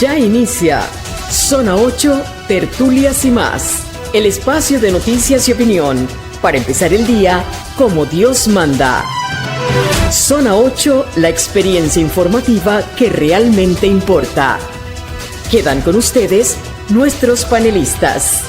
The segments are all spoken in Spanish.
Ya inicia Zona 8, Tertulias y más. El espacio de noticias y opinión para empezar el día como Dios manda. Zona 8, la experiencia informativa que realmente importa. Quedan con ustedes nuestros panelistas.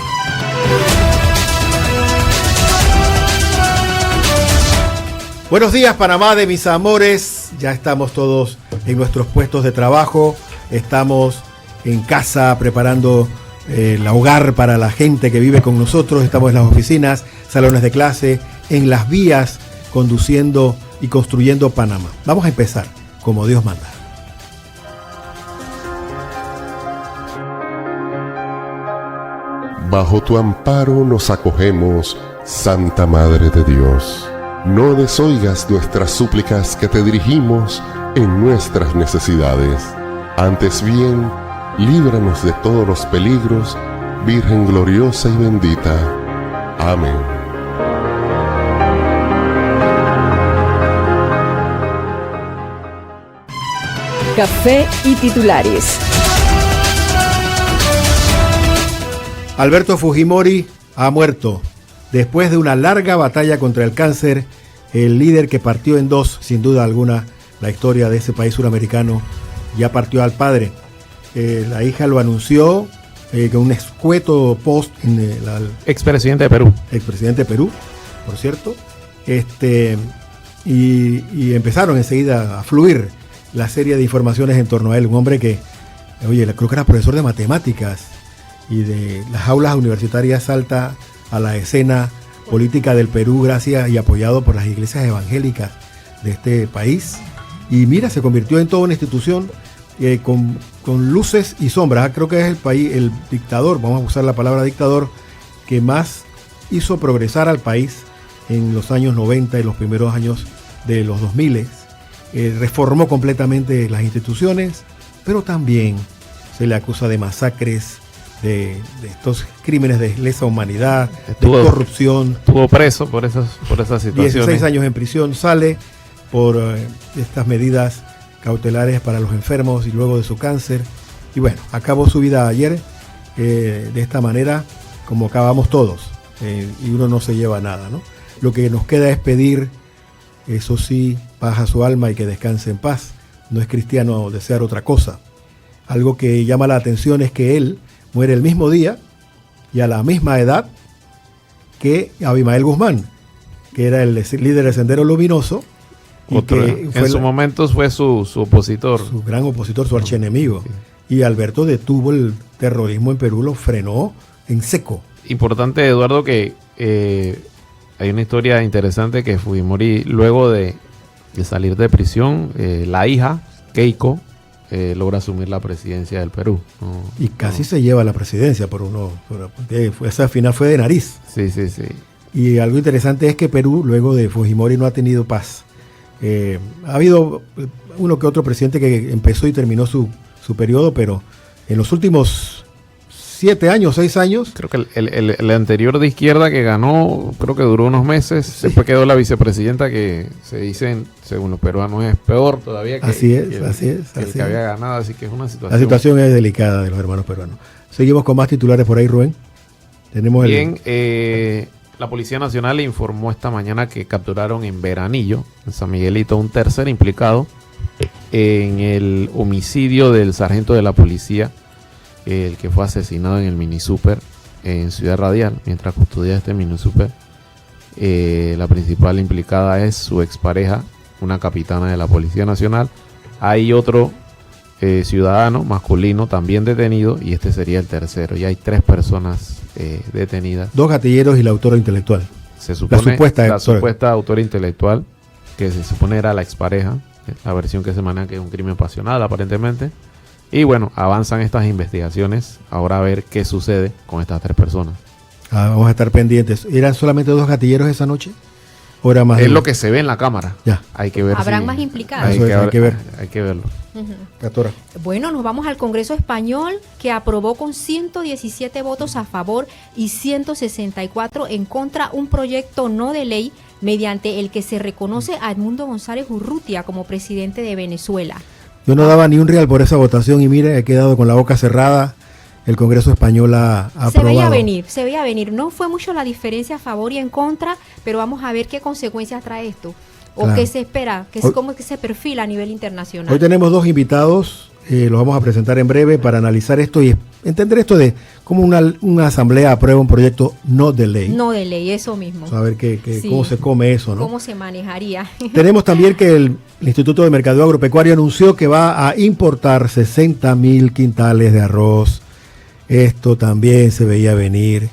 Buenos días, Panamá de mis amores. Ya estamos todos en nuestros puestos de trabajo. Estamos en casa preparando el hogar para la gente que vive con nosotros. Estamos en las oficinas, salones de clase, en las vías, conduciendo y construyendo Panamá. Vamos a empezar como Dios manda. Bajo tu amparo nos acogemos, Santa Madre de Dios. No desoigas nuestras súplicas que te dirigimos en nuestras necesidades. Antes bien, líbranos de todos los peligros, Virgen gloriosa y bendita. Amén. Café y titulares. Alberto Fujimori ha muerto. Después de una larga batalla contra el cáncer, el líder que partió en dos, sin duda alguna, la historia de ese país suramericano, ya partió al padre. La hija lo anunció con un escueto post en el expresidente de Perú. Expresidente de Perú, por cierto. Y empezaron enseguida a fluir la serie de informaciones en torno a él. Un hombre que, creo que era profesor de matemáticas y de las aulas universitarias salta a la escena política del Perú gracias y apoyado por las iglesias evangélicas de este país. Y mira, se convirtió en toda una institución con luces y sombras. Creo que es el dictador, vamos a usar la palabra dictador, que más hizo progresar al país en los años 90 y los primeros años de los 2000. Reformó completamente las instituciones, pero también se le acusa de masacres, de estos crímenes de lesa humanidad, de corrupción. Estuvo preso por esas situaciones. 16 años en prisión, sale por estas medidas cautelares para los enfermos y luego de su cáncer. Y bueno, acabó su vida ayer de esta manera, como acabamos todos, y uno no se lleva nada, ¿no? Lo que nos queda es pedir, eso sí, paz a su alma y que descanse en paz. No es cristiano desear otra cosa. Algo que llama la atención es que él muere el mismo día y a la misma edad que Abimael Guzmán, que era el líder del Sendero Luminoso. Y que en su momento fue su opositor. Su gran opositor, su archienemigo. Sí. Y Alberto detuvo el terrorismo en Perú, lo frenó en seco. Importante, Eduardo, que hay una historia interesante que Fujimori, luego de salir de prisión, la hija, Keiko, logra asumir la presidencia del Perú. Y casi se lleva la presidencia esa final fue de nariz. Sí. Y algo interesante es que Perú, luego de Fujimori, no ha tenido paz. Ha habido uno que otro presidente que empezó y terminó su periodo, pero en los últimos 6 años. Creo que el anterior de izquierda que ganó, creo que duró unos meses. Sí. Después quedó la vicepresidenta que se dicen, según los peruanos, es peor todavía que el que había ganado. Así que es una situación. La situación es delicada de los hermanos peruanos. Seguimos con más titulares por ahí, Rubén. Tenemos la Policía Nacional informó esta mañana que capturaron en Veranillo, en San Miguelito, un tercer implicado en el homicidio del sargento de la policía, el que fue asesinado en el minisúper en Ciudad Radial, mientras custodia este minisúper. La principal implicada es su expareja, una capitana de la Policía Nacional. Hay otro ciudadano masculino también detenido y este sería el tercero. Ya hay 3 personas detenidas. 2 gatilleros y la autora intelectual. Se supone la supuesta autora intelectual, que se supone era la expareja, la versión que se maneja que es un crimen pasional aparentemente. Y bueno, avanzan estas investigaciones. Ahora a ver qué sucede con estas 3 personas. Vamos a estar pendientes. ¿Eran solamente 2 gatilleros esa noche? ¿O era más? Es lo que se ve en la cámara. Ya. Hay que ver. ¿Habrán más implicados? Hay que verlo. Pastora. Bueno, nos vamos al Congreso Español, que aprobó con 117 votos a favor y 164 en contra un proyecto no de ley mediante el que se reconoce a Edmundo González Urrutia como presidente de Venezuela. Yo no daba ni un real por esa votación y mire, he quedado con la boca cerrada. El Congreso español ha aprobado. Se veía venir. No fue mucho la diferencia a favor y en contra, pero vamos a ver qué consecuencias trae esto. O Claro. qué se espera, cómo es que se perfila a nivel internacional. Hoy tenemos dos invitados, los vamos a presentar en breve para analizar esto y entender esto de cómo una asamblea aprueba un proyecto no de ley. No de ley, eso mismo. A ver Sí. cómo se come eso, ¿no? ¿Cómo se manejaría? Tenemos también que el Instituto de Mercadeo Agropecuario anunció que va a importar 60,000 quintales de arroz. Esto también se veía venir.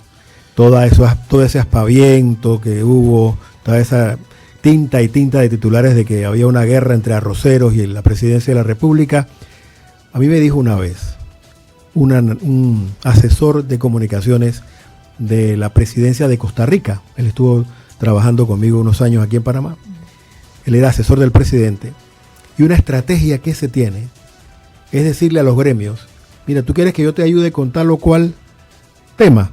Todo ese aspaviento que hubo, toda esa tinta de titulares de que había una guerra entre arroceros y la presidencia de la República. A mí me dijo una vez un asesor de comunicaciones de la presidencia de Costa Rica. Él estuvo trabajando conmigo unos años aquí en Panamá. Él era asesor del presidente. Y una estrategia que se tiene es decirle a los gremios: mira, tú quieres que yo te ayude con tal o cual tema,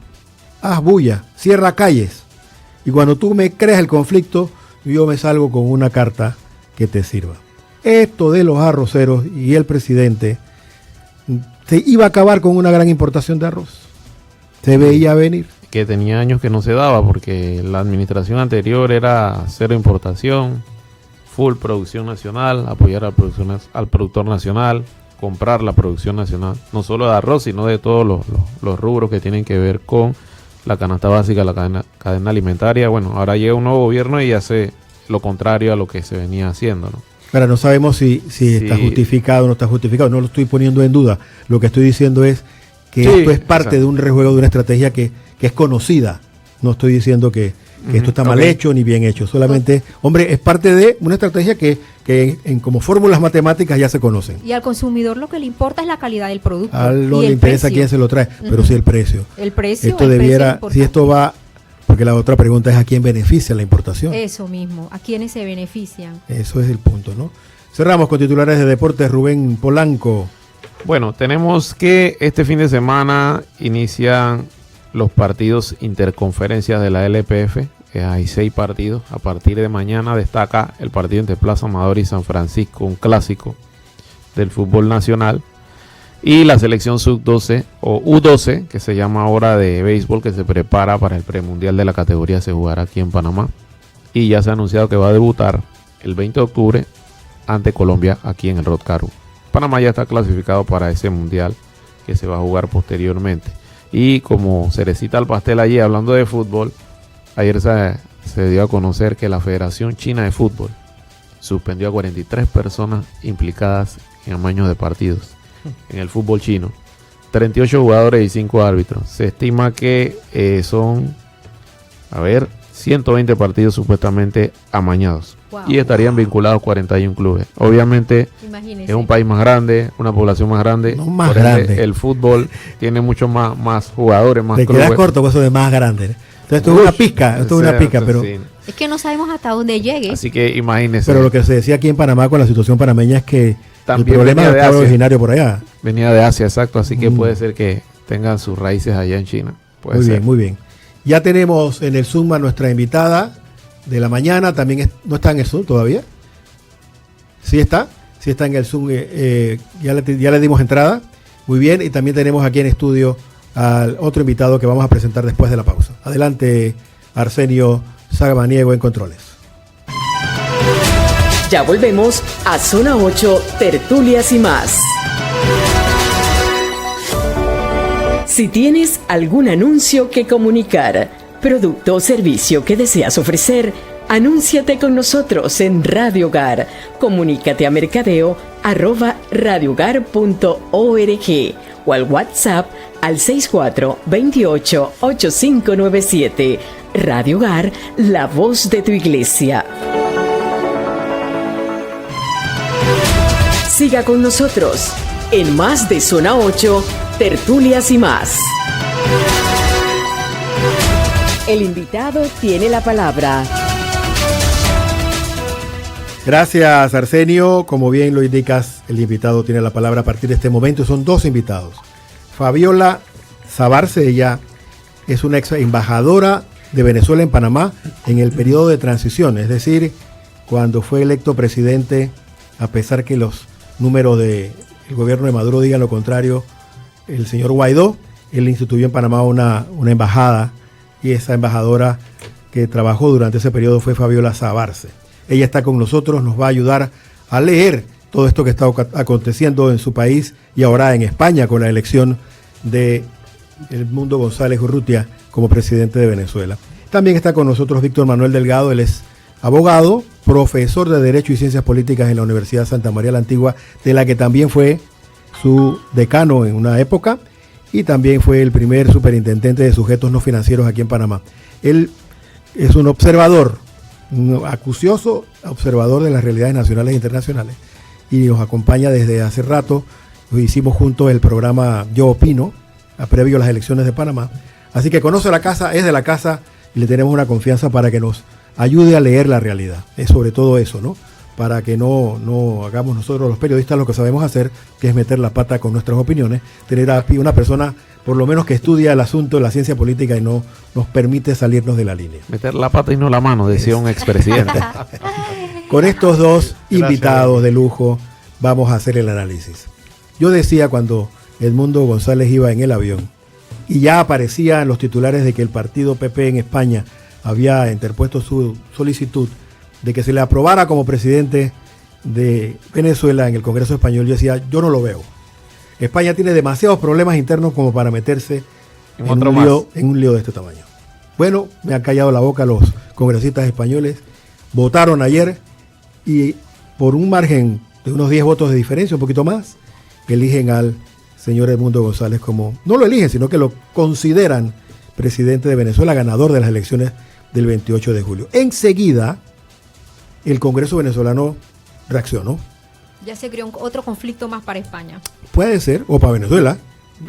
haz bulla, cierra calles. Y cuando tú me creas el conflicto, yo me salgo con una carta que te sirva. Esto de los arroceros y el presidente se iba a acabar con una gran importación de arroz. Se veía venir. Que tenía años que no se daba porque la administración anterior era cero importación, full producción nacional, apoyar al productor nacional, comprar la producción nacional, no solo de arroz, sino de todos los rubros que tienen que ver con la canasta básica, la cadena alimentaria. Bueno, ahora llega un nuevo gobierno y hace lo contrario a lo que se venía haciendo, ¿no? Ahora, no sabemos si está justificado o no está justificado, no lo estoy poniendo en duda. Lo que estoy diciendo es que esto es parte de un rejuego, de una estrategia que es conocida. No estoy diciendo que esto está mal hecho ni bien hecho, solamente, hombre, es parte de una estrategia que en como fórmulas matemáticas ya se conocen. Y al consumidor lo que le importa es la calidad del producto. A él no y le el interesa precio. quién se lo trae, pero sí el precio. El precio. Esto el precio debiera, es importante. si esto va, porque la otra pregunta es a quién beneficia la importación. Eso mismo, a quienes se benefician. Eso es el punto, ¿no? Cerramos con titulares de deportes. Rubén Polanco. Bueno, tenemos que este fin de semana inician los partidos interconferencias de la LPF. Hay 6 partidos. A partir de mañana destaca el partido entre Plaza Amador y San Francisco, un clásico del fútbol nacional. Y la selección sub-12 o U12, que se llama ahora, de béisbol, que se prepara para el premundial de la categoría, se jugará aquí en Panamá. Y ya se ha anunciado que va a debutar el 20 de octubre ante Colombia aquí en el Rod Caru. Panamá ya está clasificado para ese mundial que se va a jugar posteriormente. Y como cerecita al pastel allí, hablando de fútbol, ayer se dio a conocer que la Federación China de Fútbol suspendió a 43 personas implicadas en amaños de partidos en el fútbol chino. 38 jugadores y 5 árbitros. Se estima que son 120 partidos supuestamente amañados. Wow. Y estarían vinculados 41 clubes. Obviamente Imagínense. es un país más grande, una población más grande. No más por ende, grande. el fútbol tiene mucho más jugadores, más Te clubes. quedas corto con eso de más grande. Entonces esto es una pizca, pero Sí. Es que no sabemos hasta dónde llegue. Así que imagínense. lo que se decía aquí en Panamá con la situación panameña es que También el problema venía de estaba Asia. originario por allá. Venía de Asia, exacto. Así que puede ser que tengan sus raíces allá en China. Puede Muy ser. bien, muy bien. Ya tenemos en el Zoom a nuestra invitada de la mañana. También no está en el Zoom todavía. Sí está en el Zoom. Ya le dimos entrada. Muy bien. Y también tenemos aquí en estudio al otro invitado que vamos a presentar después de la pausa. Adelante, Arsenio Sagamaniego en controles. Ya volvemos a Zona 8, Tertulias y más. Si tienes algún anuncio que comunicar, producto o servicio que deseas ofrecer, anúnciate con nosotros en Radio Hogar. Comunícate a mercadeo@radiohogar.org o al WhatsApp al 6428-8597. Radio Hogar, la voz de tu iglesia. Siga con nosotros en más de Zona 8, Tertulias y más. El invitado tiene la palabra. Gracias, Arsenio. Como bien lo indicas, el invitado tiene la palabra a partir de este momento. Son 2 invitados. Fabiola Sabarce, ella es una ex embajadora de Venezuela en Panamá en el periodo de transición, es decir, cuando fue electo presidente, a pesar que los número del gobierno de Maduro diga lo contrario, el señor Guaidó, él instituyó en Panamá una embajada, y esa embajadora que trabajó durante ese periodo fue Fabiola Sabarce. Ella está con nosotros, nos va a ayudar a leer todo esto que está aconteciendo en su país y ahora en España con la elección de Edmundo González Urrutia como presidente de Venezuela. También está con nosotros Víctor Manuel Delgado, él es abogado, profesor de Derecho y Ciencias Políticas en la Universidad Santa María la Antigua, de la que también fue su decano en una época y también fue el primer superintendente de sujetos no financieros aquí en Panamá. Él es un observador, un acucioso observador de las realidades nacionales e internacionales y nos acompaña desde hace rato. Hicimos juntos el programa Yo Opino, previo a las elecciones de Panamá. Así que conoce la casa, es de la casa y le tenemos una confianza para que nos ayude a leer la realidad. Es sobre todo eso, ¿no? Para que no hagamos nosotros los periodistas lo que sabemos hacer, que es meter la pata con nuestras opiniones, tener a una persona por lo menos que estudia el asunto de la ciencia política y no nos permite salirnos de la línea. Meter la pata y no la mano, decía un expresidente. Con estos dos invitados de lujo vamos a hacer el análisis. Yo decía cuando Edmundo González iba en el avión y ya aparecía en los titulares de que el partido PP en España había interpuesto su solicitud de que se le aprobara como presidente de Venezuela en el Congreso Español, yo decía, yo no lo veo. España tiene demasiados problemas internos como para meterse en un lío de este tamaño. Bueno, me han callado la boca los congresistas españoles, votaron ayer y por un margen de unos 10 votos de diferencia, un poquito más, eligen al señor Edmundo González como, no lo eligen, sino que lo consideran presidente de Venezuela, ganador de las elecciones del 28 de julio. Enseguida, el Congreso venezolano reaccionó. Ya se creó otro conflicto más para España. Puede ser, o para Venezuela.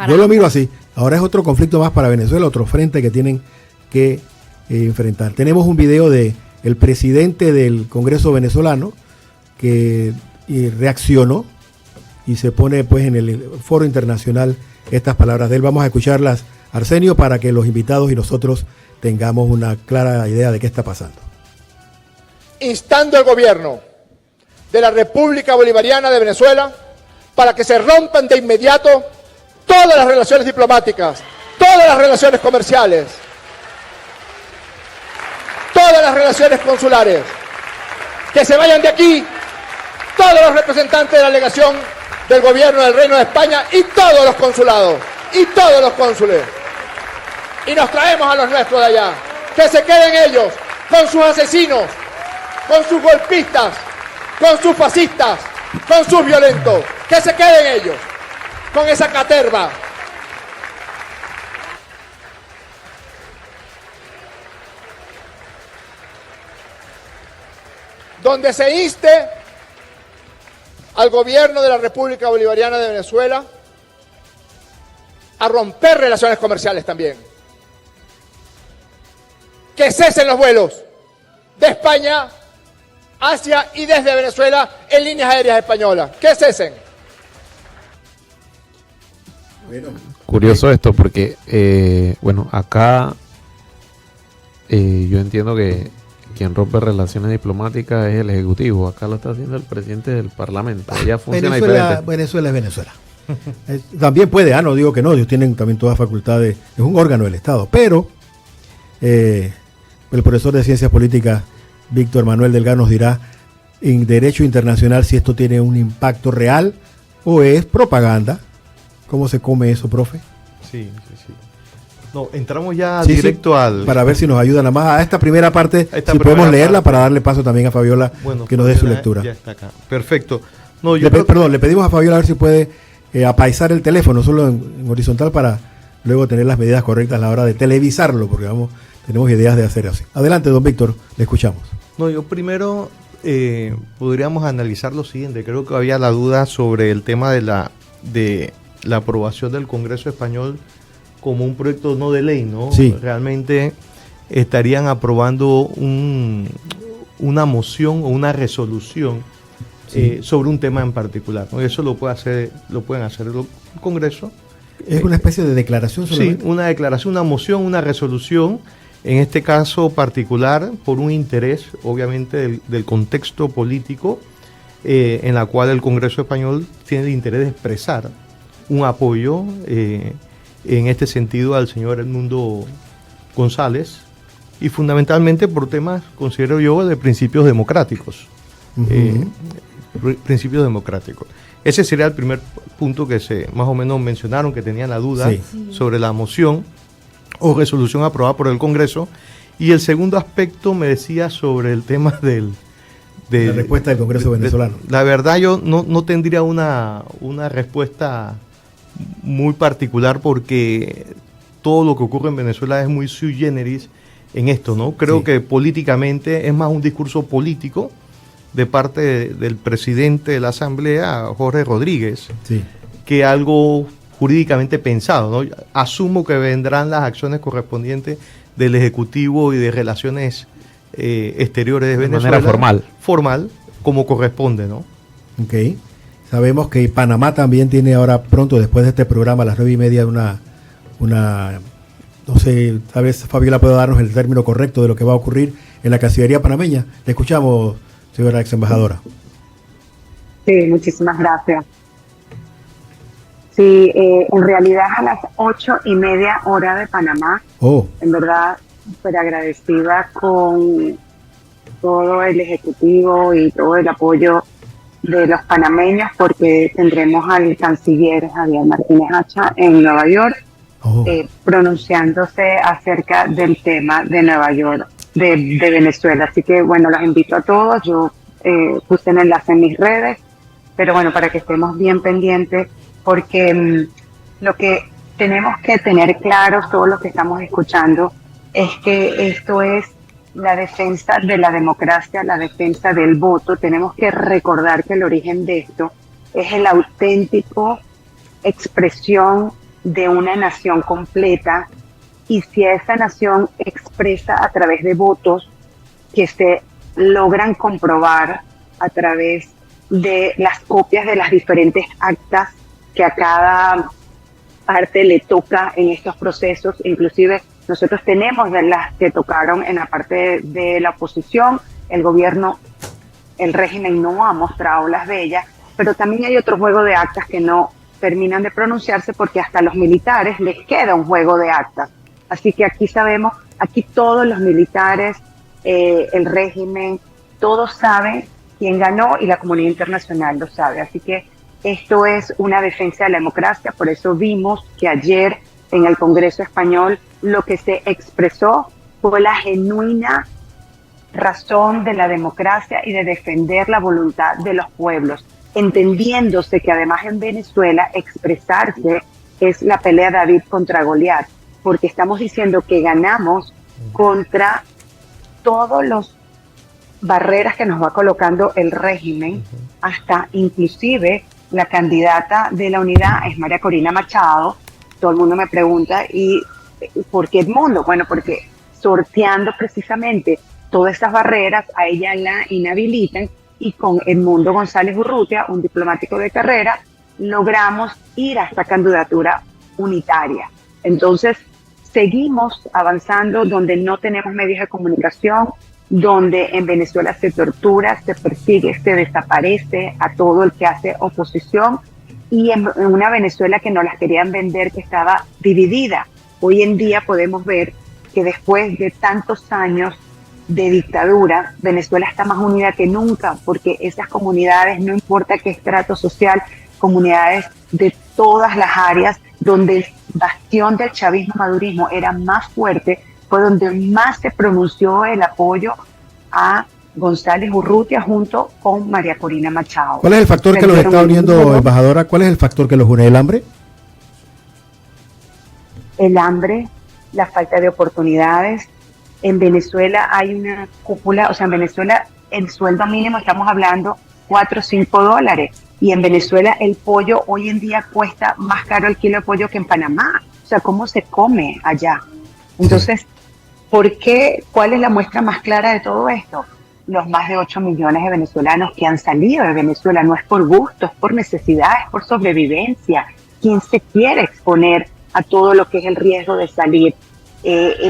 Yo lo miro así. Ahora es otro conflicto más para Venezuela, otro frente que tienen que enfrentar. Tenemos un video de el presidente del Congreso venezolano que reaccionó y se pone pues en el foro internacional estas palabras de él. Vamos a escucharlas, Arsenio, para que los invitados y nosotros tengamos una clara idea de qué está pasando. Instando al gobierno de la República Bolivariana de Venezuela para que se rompan de inmediato todas las relaciones diplomáticas, todas las relaciones comerciales, todas las relaciones consulares, que se vayan de aquí todos los representantes de la delegación del gobierno del Reino de España y todos los consulados y todos los cónsules, y nos traemos a los nuestros de allá, que se queden ellos con sus asesinos, con sus golpistas, con sus fascistas, con sus violentos, que se queden ellos con esa caterva. Donde se inste al gobierno de la República Bolivariana de Venezuela a romper relaciones comerciales también. Que cesen los vuelos de España hacia y desde Venezuela en líneas aéreas españolas. Que cesen. Curioso esto porque, acá yo entiendo que quien rompe relaciones diplomáticas es el Ejecutivo. Acá lo está haciendo el presidente del Parlamento. Allá funciona diferente. Venezuela es Venezuela. También puede, no digo que no, ellos tienen también todas facultades, es un órgano del Estado, pero el profesor de Ciencias Políticas, Víctor Manuel Delgado, nos dirá en Derecho Internacional si esto tiene un impacto real o es propaganda. ¿Cómo se come eso, profe? Sí. No, entramos ya directo al... Para ver si nos ayuda nada más a esta primera parte, si podemos leerla para darle paso también a Fabiola que nos dé su lectura. Ya está acá. Perfecto. No, le pedimos a Fabiola a ver si puede apaisar el teléfono solo en horizontal para luego tener las medidas correctas a la hora de televisarlo, porque tenemos ideas de hacer así. Adelante, don Víctor, le escuchamos. No, yo primero podríamos analizar lo siguiente. Creo que había la duda sobre el tema de la aprobación del Congreso Español como un proyecto no de ley, ¿no? Sí. Realmente estarían aprobando una moción o una resolución sobre un tema en particular, ¿no? Eso lo pueden hacer el Congreso. Es una especie de declaración solamente. Sí, una declaración, una moción, una resolución, en este caso particular, por un interés, obviamente, del contexto político, en la cual el Congreso español tiene el interés de expresar un apoyo en este sentido al señor Edmundo González, y fundamentalmente por temas, considero yo, de principios democráticos. Principios democráticos. Ese sería el primer punto que se más o menos mencionaron, que tenían la duda sobre la moción o resolución aprobada por el Congreso. Y el segundo aspecto me decía sobre el tema de la respuesta del Congreso venezolano. La verdad, yo no tendría una respuesta muy particular, porque todo lo que ocurre en Venezuela es muy sui generis en esto, ¿no? Creo que políticamente es más un discurso político de parte del presidente de la Asamblea, Jorge Rodríguez, que algo jurídicamente pensado, ¿no? Asumo que vendrán las acciones correspondientes del Ejecutivo y de Relaciones Exteriores de Venezuela. De manera formal, como corresponde, ¿no? Ok. Sabemos que Panamá también tiene ahora pronto, después de este programa, a las 9:30, una no sé, tal vez Fabiola pueda darnos el término correcto de lo que va a ocurrir en la Cancillería panameña. Le escuchamos, señora ex embajadora. Sí, muchísimas gracias. Sí, en realidad a las 8:30 hora de Panamá. En verdad, súper agradecida con todo el Ejecutivo y todo el apoyo de los panameños, porque tendremos al canciller Javier Martínez Hacha en Nueva York, pronunciándose acerca del tema de Nueva York, de Venezuela. Así que bueno, los invito a todos. Yo puse el enlace en mis redes, pero bueno, para que estemos bien pendientes, porque lo que tenemos que tener claro, todos los que estamos escuchando, es que esto es la defensa de la democracia, la defensa del voto. Tenemos que recordar que el origen de esto es el auténtico expresión de una nación completa, y si esa nación expresa a través de votos que se logran comprobar a través de las copias de las diferentes actas que a cada parte le toca en estos procesos, inclusive nosotros tenemos de las que tocaron en la parte de la oposición, el gobierno, el régimen no ha mostrado las de ellas, pero también hay otro juego de actas que no terminan de pronunciarse, porque hasta a los militares les queda un juego de actas. Así que aquí sabemos, aquí todos los militares, el régimen, todos saben quién ganó, y la comunidad internacional lo sabe. Así que esto es una defensa de la democracia. Por eso vimos que ayer en el Congreso español lo que se expresó fue la genuina razón de la democracia y de defender la voluntad de los pueblos, entendiéndose que además en Venezuela expresarse es la pelea de David contra Goliat, porque estamos diciendo que ganamos contra todos los barreras que nos va colocando el régimen, hasta inclusive la candidata de la unidad es María Corina Machado. Todo el mundo me pregunta, ¿y por qué Edmundo? Bueno, porque sorteando precisamente todas esas barreras, a ella la inhabilitan, y con Edmundo González Urrutia, un diplomático de carrera, logramos ir a esta candidatura unitaria. Entonces, seguimos avanzando donde no tenemos medios de comunicación, donde en Venezuela se tortura, se persigue, se desaparece a todo el que hace oposición, y en una Venezuela que no las querían vender, que estaba dividida. Hoy en día podemos ver que después de tantos años de dictadura, Venezuela está más unida que nunca, porque esas comunidades, no importa qué estrato social, comunidades de todas las áreas, donde el bastión del chavismo-madurismo era más fuerte, fue donde más se pronunció el apoyo a González Urrutia junto con María Corina Machado. ¿Cuál es el factor que los está uniendo, embajadora? ¿Cuál es el factor que los une? ¿El hambre? El hambre, la falta de oportunidades. En Venezuela hay una cúpula, o sea, en Venezuela el sueldo mínimo, estamos hablando $4 o $5, y en Venezuela el pollo hoy en día cuesta más caro el kilo de pollo que en Panamá. O sea, ¿cómo se come allá? Entonces, ¿por qué? ¿Cuál es la muestra más clara de todo esto? Los más de 8 millones de venezolanos que han salido de Venezuela. No es por gusto, es por necesidad, es por sobrevivencia. ¿Quién se quiere exponer a todo lo que es el riesgo de salir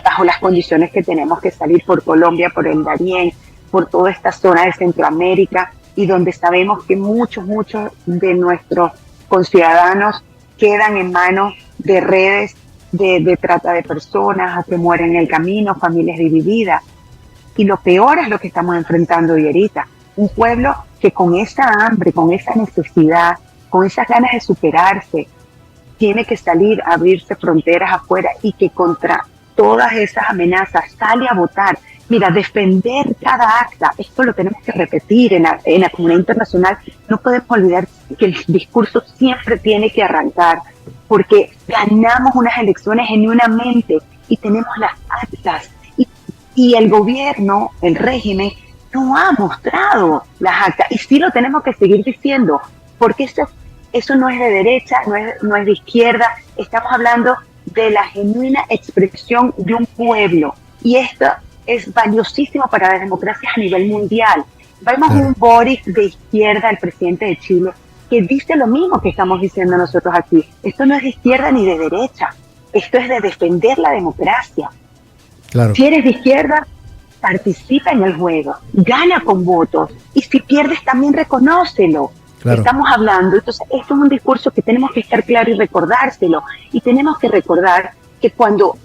bajo las condiciones que tenemos que salir por Colombia, por el Darién, por toda esta zona de Centroamérica? y donde sabemos que muchos de nuestros conciudadanos quedan en manos de redes de trata de personas, o que mueren en el camino, familias divididas. Y lo peor es lo que estamos enfrentando hoy ahorita. Un pueblo que con esa hambre, con esa necesidad, con esas ganas de superarse, tiene que salir a abrirse fronteras afuera y que contra todas esas amenazas sale a votar. Mira, defender cada acta, esto lo tenemos que repetir en la comunidad internacional. No podemos olvidar que el discurso siempre tiene que arrancar, porque ganamos unas elecciones genuinamente y tenemos las actas. Y el gobierno, el régimen, no ha mostrado las actas. Y sí lo tenemos que seguir diciendo, porque eso no es de derecha, no es de izquierda. Estamos hablando de la genuina expresión de un pueblo. Y esto es valiosísimo para las democracias a nivel mundial. Vemos un Boric de izquierda, el presidente de Chile, que dice lo mismo que estamos diciendo nosotros aquí. Esto no es de izquierda ni de derecha. Esto es de defender la democracia. Claro. Si eres de izquierda, participa en el juego, gana con votos, y si pierdes también reconócelo. Claro. Estamos hablando, entonces esto es un discurso que tenemos que estar claro y recordárselo, y tenemos que recordar que cuando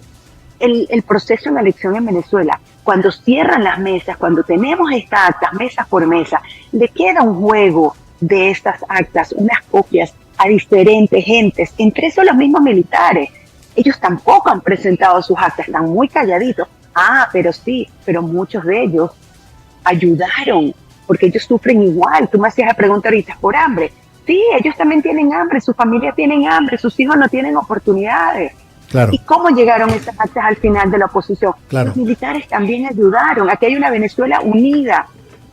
el proceso en la elección en Venezuela, cuando cierran las mesas, cuando tenemos estas actas mesa por mesa, le queda un juego de estas actas, unas copias a diferentes gentes, entre esos los mismos militares. Ellos tampoco han presentado sus actas, están muy calladitos. Pero muchos de ellos ayudaron, porque ellos sufren igual. Tú me hacías la pregunta ahorita, por hambre. Sí, ellos también tienen hambre, sus familias tienen hambre, sus hijos no tienen oportunidades. Claro. ¿Y cómo llegaron esas actas al final de la oposición? Claro. Los militares también ayudaron. Aquí hay una Venezuela unida.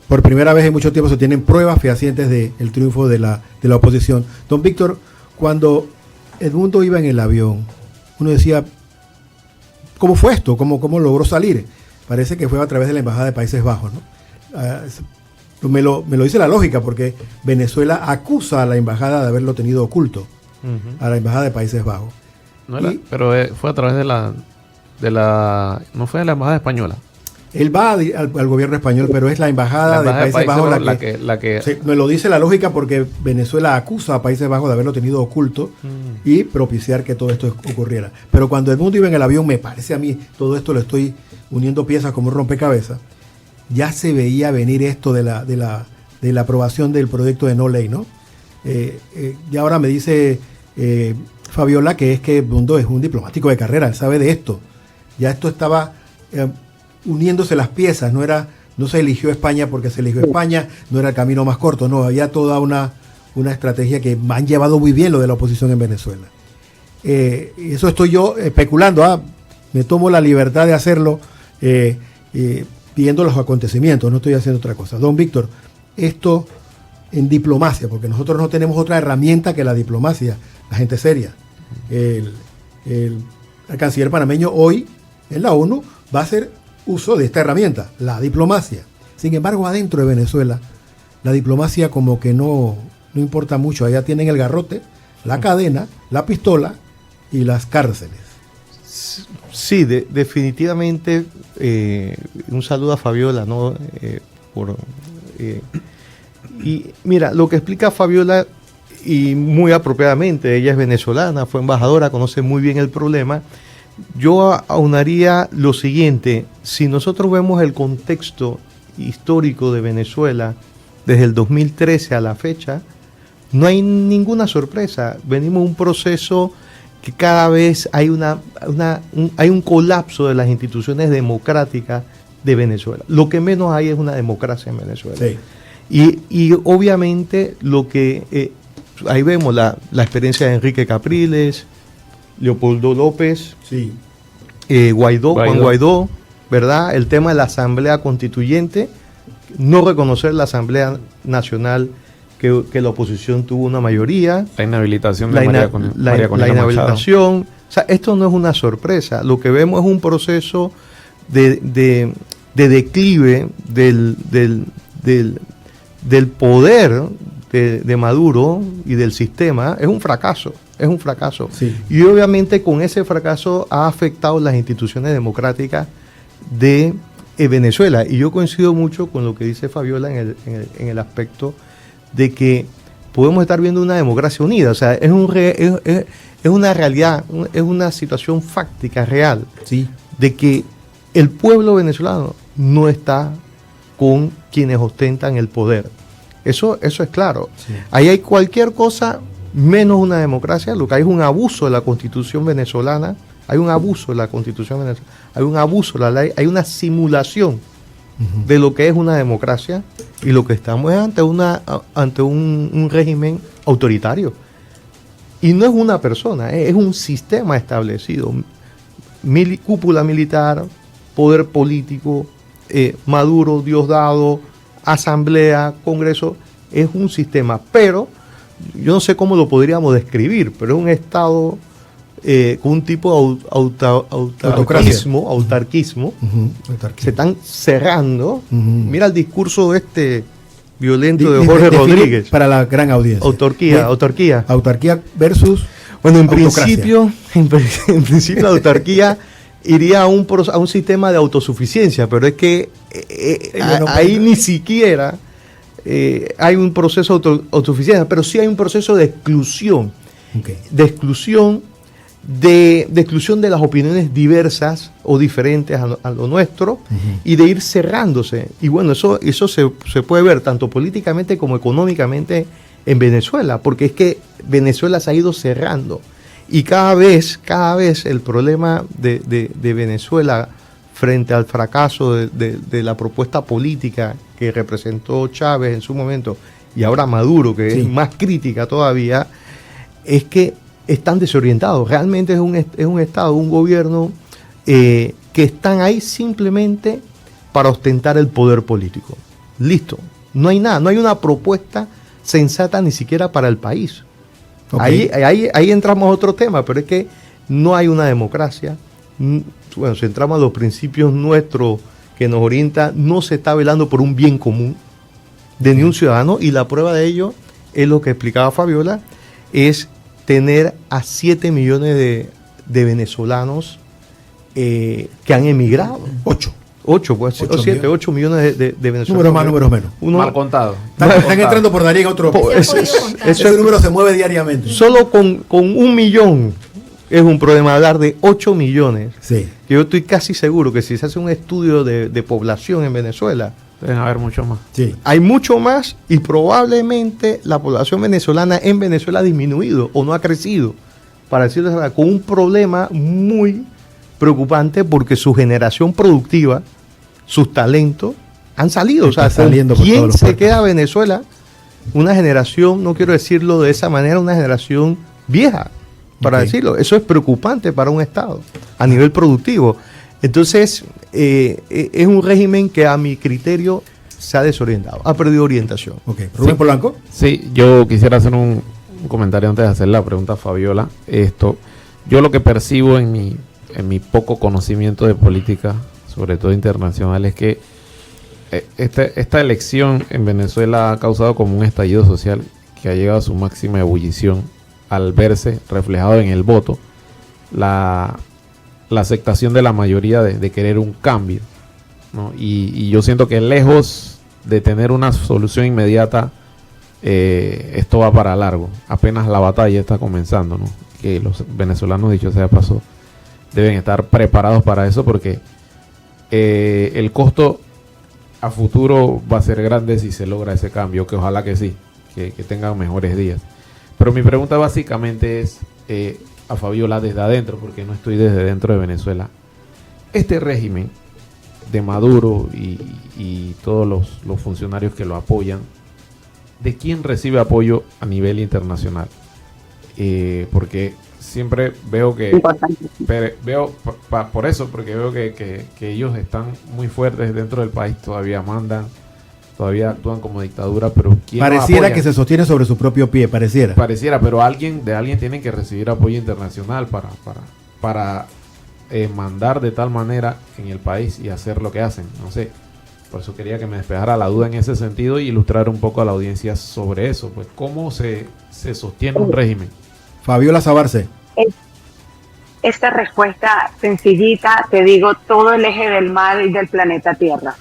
Por primera vez en mucho tiempo se tienen pruebas fehacientes del triunfo de la oposición. Don Víctor, cuando Edmundo iba en el avión, uno decía, ¿cómo fue esto? ¿Cómo logró salir? Parece que fue a través de la Embajada de Países Bajos, ¿no? Me lo dice la lógica, porque Venezuela acusa a la Embajada de haberlo tenido oculto, a la Embajada de Países Bajos. Pero fue a través de la no fue de la Embajada española. Él va al gobierno español, pero es la Embajada de Países Bajos la que sí, me lo dice la lógica, porque Venezuela acusa a Países Bajos de haberlo tenido oculto y propiciar que todo esto ocurriera. Pero cuando Edmundo iba en el avión, me parece a mí, todo esto lo estoy uniendo piezas como un rompecabezas, ya se veía venir esto de la aprobación del proyecto de no ley, ¿no? Y ahora me dice Fabiola que Edmundo es un diplomático de carrera, él sabe de esto. Ya esto estaba uniéndose las piezas, no se eligió España porque se eligió España, no era el camino más corto, no, había toda una estrategia que han llevado muy bien lo de la oposición en Venezuela. Eso estoy yo especulando, me tomo la libertad de hacerlo viendo los acontecimientos, no estoy haciendo otra cosa. Don Víctor, esto en diplomacia, porque nosotros no tenemos otra herramienta que la diplomacia, la gente seria. El canciller panameño hoy en la ONU va a hacer uso de esta herramienta, la diplomacia. Sin embargo, adentro de Venezuela, la diplomacia como que no importa mucho. Allá tienen el garrote, la cadena, la pistola y las cárceles. Sí, definitivamente. Un saludo a Fabiola, ¿no? Y mira, lo que explica Fabiola, y muy apropiadamente, ella es venezolana, fue embajadora, conoce muy bien el problema. Yo aunaría lo siguiente: si nosotros vemos el contexto histórico de Venezuela desde el 2013 a la fecha, no hay ninguna sorpresa. Venimos un proceso que cada vez hay hay un colapso de las instituciones democráticas de Venezuela. Lo que menos hay es una democracia en Venezuela. Sí. Y obviamente lo que ahí vemos la experiencia de Enrique Capriles, Leopoldo López, sí. Juan Guaidó, ¿verdad? El tema de la Asamblea Constituyente, no reconocer la Asamblea Nacional, que la oposición tuvo una mayoría. La inhabilitación de María Consuelo inhabilitación. Machado. O sea, esto no es una sorpresa. Lo que vemos es un proceso de declive del poder de Maduro y del sistema. Es un fracaso. Sí. Y obviamente con ese fracaso ha afectado las instituciones democráticas de Venezuela. Y yo coincido mucho con lo que dice Fabiola en el aspecto de que podemos estar viendo una democracia unida. O sea, es una realidad, es una situación fáctica, real, Sí. de que el pueblo venezolano no está con quienes ostentan el poder. Eso es claro. Sí. Ahí hay cualquier cosa menos una democracia. Lo que hay es un abuso de la Constitución venezolana. Hay un abuso de la Constitución venezolana. Hay un abuso de la ley. Hay una simulación de lo que es una democracia, y lo que estamos es ante un régimen autoritario. Y no es una persona, es un sistema establecido. Cúpula militar, poder político, Maduro, Diosdado, asamblea, Congreso, es un sistema. Pero yo no sé cómo lo podríamos describir, pero es un Estado con un tipo de autarquismo. Autarquía. Se están cerrando. Ujú. Mira el discurso violento Di- de di- Jorge define Rodríguez. Para la gran audiencia. Autarquía. Autarquía versus. Bueno, en autocracia. principio la autarquía iría a un sistema de autosuficiencia, pero es que ahí ni siquiera hay un proceso de autosuficiencia, pero sí hay un proceso de exclusión, Ok. de exclusión de las opiniones diversas o diferentes a lo nuestro, y de ir cerrándose. Y bueno, eso se puede ver tanto políticamente como económicamente en Venezuela, porque es que Venezuela se ha ido cerrando. Y cada vez el problema de Venezuela frente al fracaso de la propuesta política que representó Chávez en su momento, y ahora Maduro, que Sí. es más crítica todavía, es que están desorientados. Realmente es un Estado, un gobierno que están ahí simplemente para ostentar el poder político. Listo. No hay nada, no hay una propuesta sensata ni siquiera para el país. Ok. Ahí entramos a otro tema, pero es que no hay una democracia. Bueno, si entramos a los principios nuestros que nos orientan, no se está velando por un bien común de ni un ciudadano, y la prueba de ello es lo que explicaba Fabiola, es tener a 7 millones de venezolanos que han emigrado. 8. 8, pues, 8 millones de venezolanos. Números más, números menos. Mal contado. Están entrando por nariz otro. Se ha podido contar. Ese número se mueve diariamente. Solo con 1 millón es un problema. Hablar de 8 millones. Sí. Que yo estoy casi seguro que si se hace un estudio de población en Venezuela, Deben haber mucho más. Sí. hay mucho más, y probablemente la población venezolana en Venezuela ha disminuido o no ha crecido, para decirlo así, con un problema muy preocupante, porque su generación productiva, sus talentos han salido. Está o sea, saliendo por todos ¿quién los se puertos. queda a Venezuela? Una generación, no quiero decirlo de esa manera, una generación vieja, para Ok. decirlo. Eso es preocupante para un Estado a nivel productivo. Entonces, es un régimen que a mi criterio se ha desorientado, ha perdido orientación. Ok. Rubén Sí. Polanco. Sí, yo quisiera hacer un comentario antes de hacer la pregunta a Fabiola. Yo lo que percibo en mi poco conocimiento de política, sobre todo internacional, es que esta elección en Venezuela ha causado como un estallido social que ha llegado a su máxima ebullición al verse reflejado en el voto la aceptación de la mayoría de querer un cambio, ¿no? Y yo siento que lejos de tener una solución inmediata, esto va para largo. Apenas la batalla está comenzando, ¿no? Que los venezolanos, dicho sea de paso, deben estar preparados para eso, porque el costo a futuro va a ser grande si se logra ese cambio, que ojalá que sí, que tengan mejores días. Pero mi pregunta básicamente es a Fabiola desde adentro, porque no estoy desde dentro de Venezuela. Este régimen de Maduro y todos los funcionarios que lo apoyan, ¿de quién recibe apoyo a nivel internacional? Porque siempre veo que... Importante. Por eso, porque veo que ellos están muy fuertes dentro del país, todavía mandan, todavía actúan como dictadura, pero ¿quién los Pareciera apoya? que se sostiene sobre su propio pie, pareciera. Pareciera, pero de alguien tienen que recibir apoyo internacional para mandar de tal manera en el país y hacer lo que hacen. No sé, por eso quería que me despejara la duda en ese sentido y ilustrar un poco a la audiencia sobre eso, pues cómo se sostiene un régimen. Fabiola Sabarce. esta respuesta sencillita, te digo, todo el eje del mal del planeta Tierra.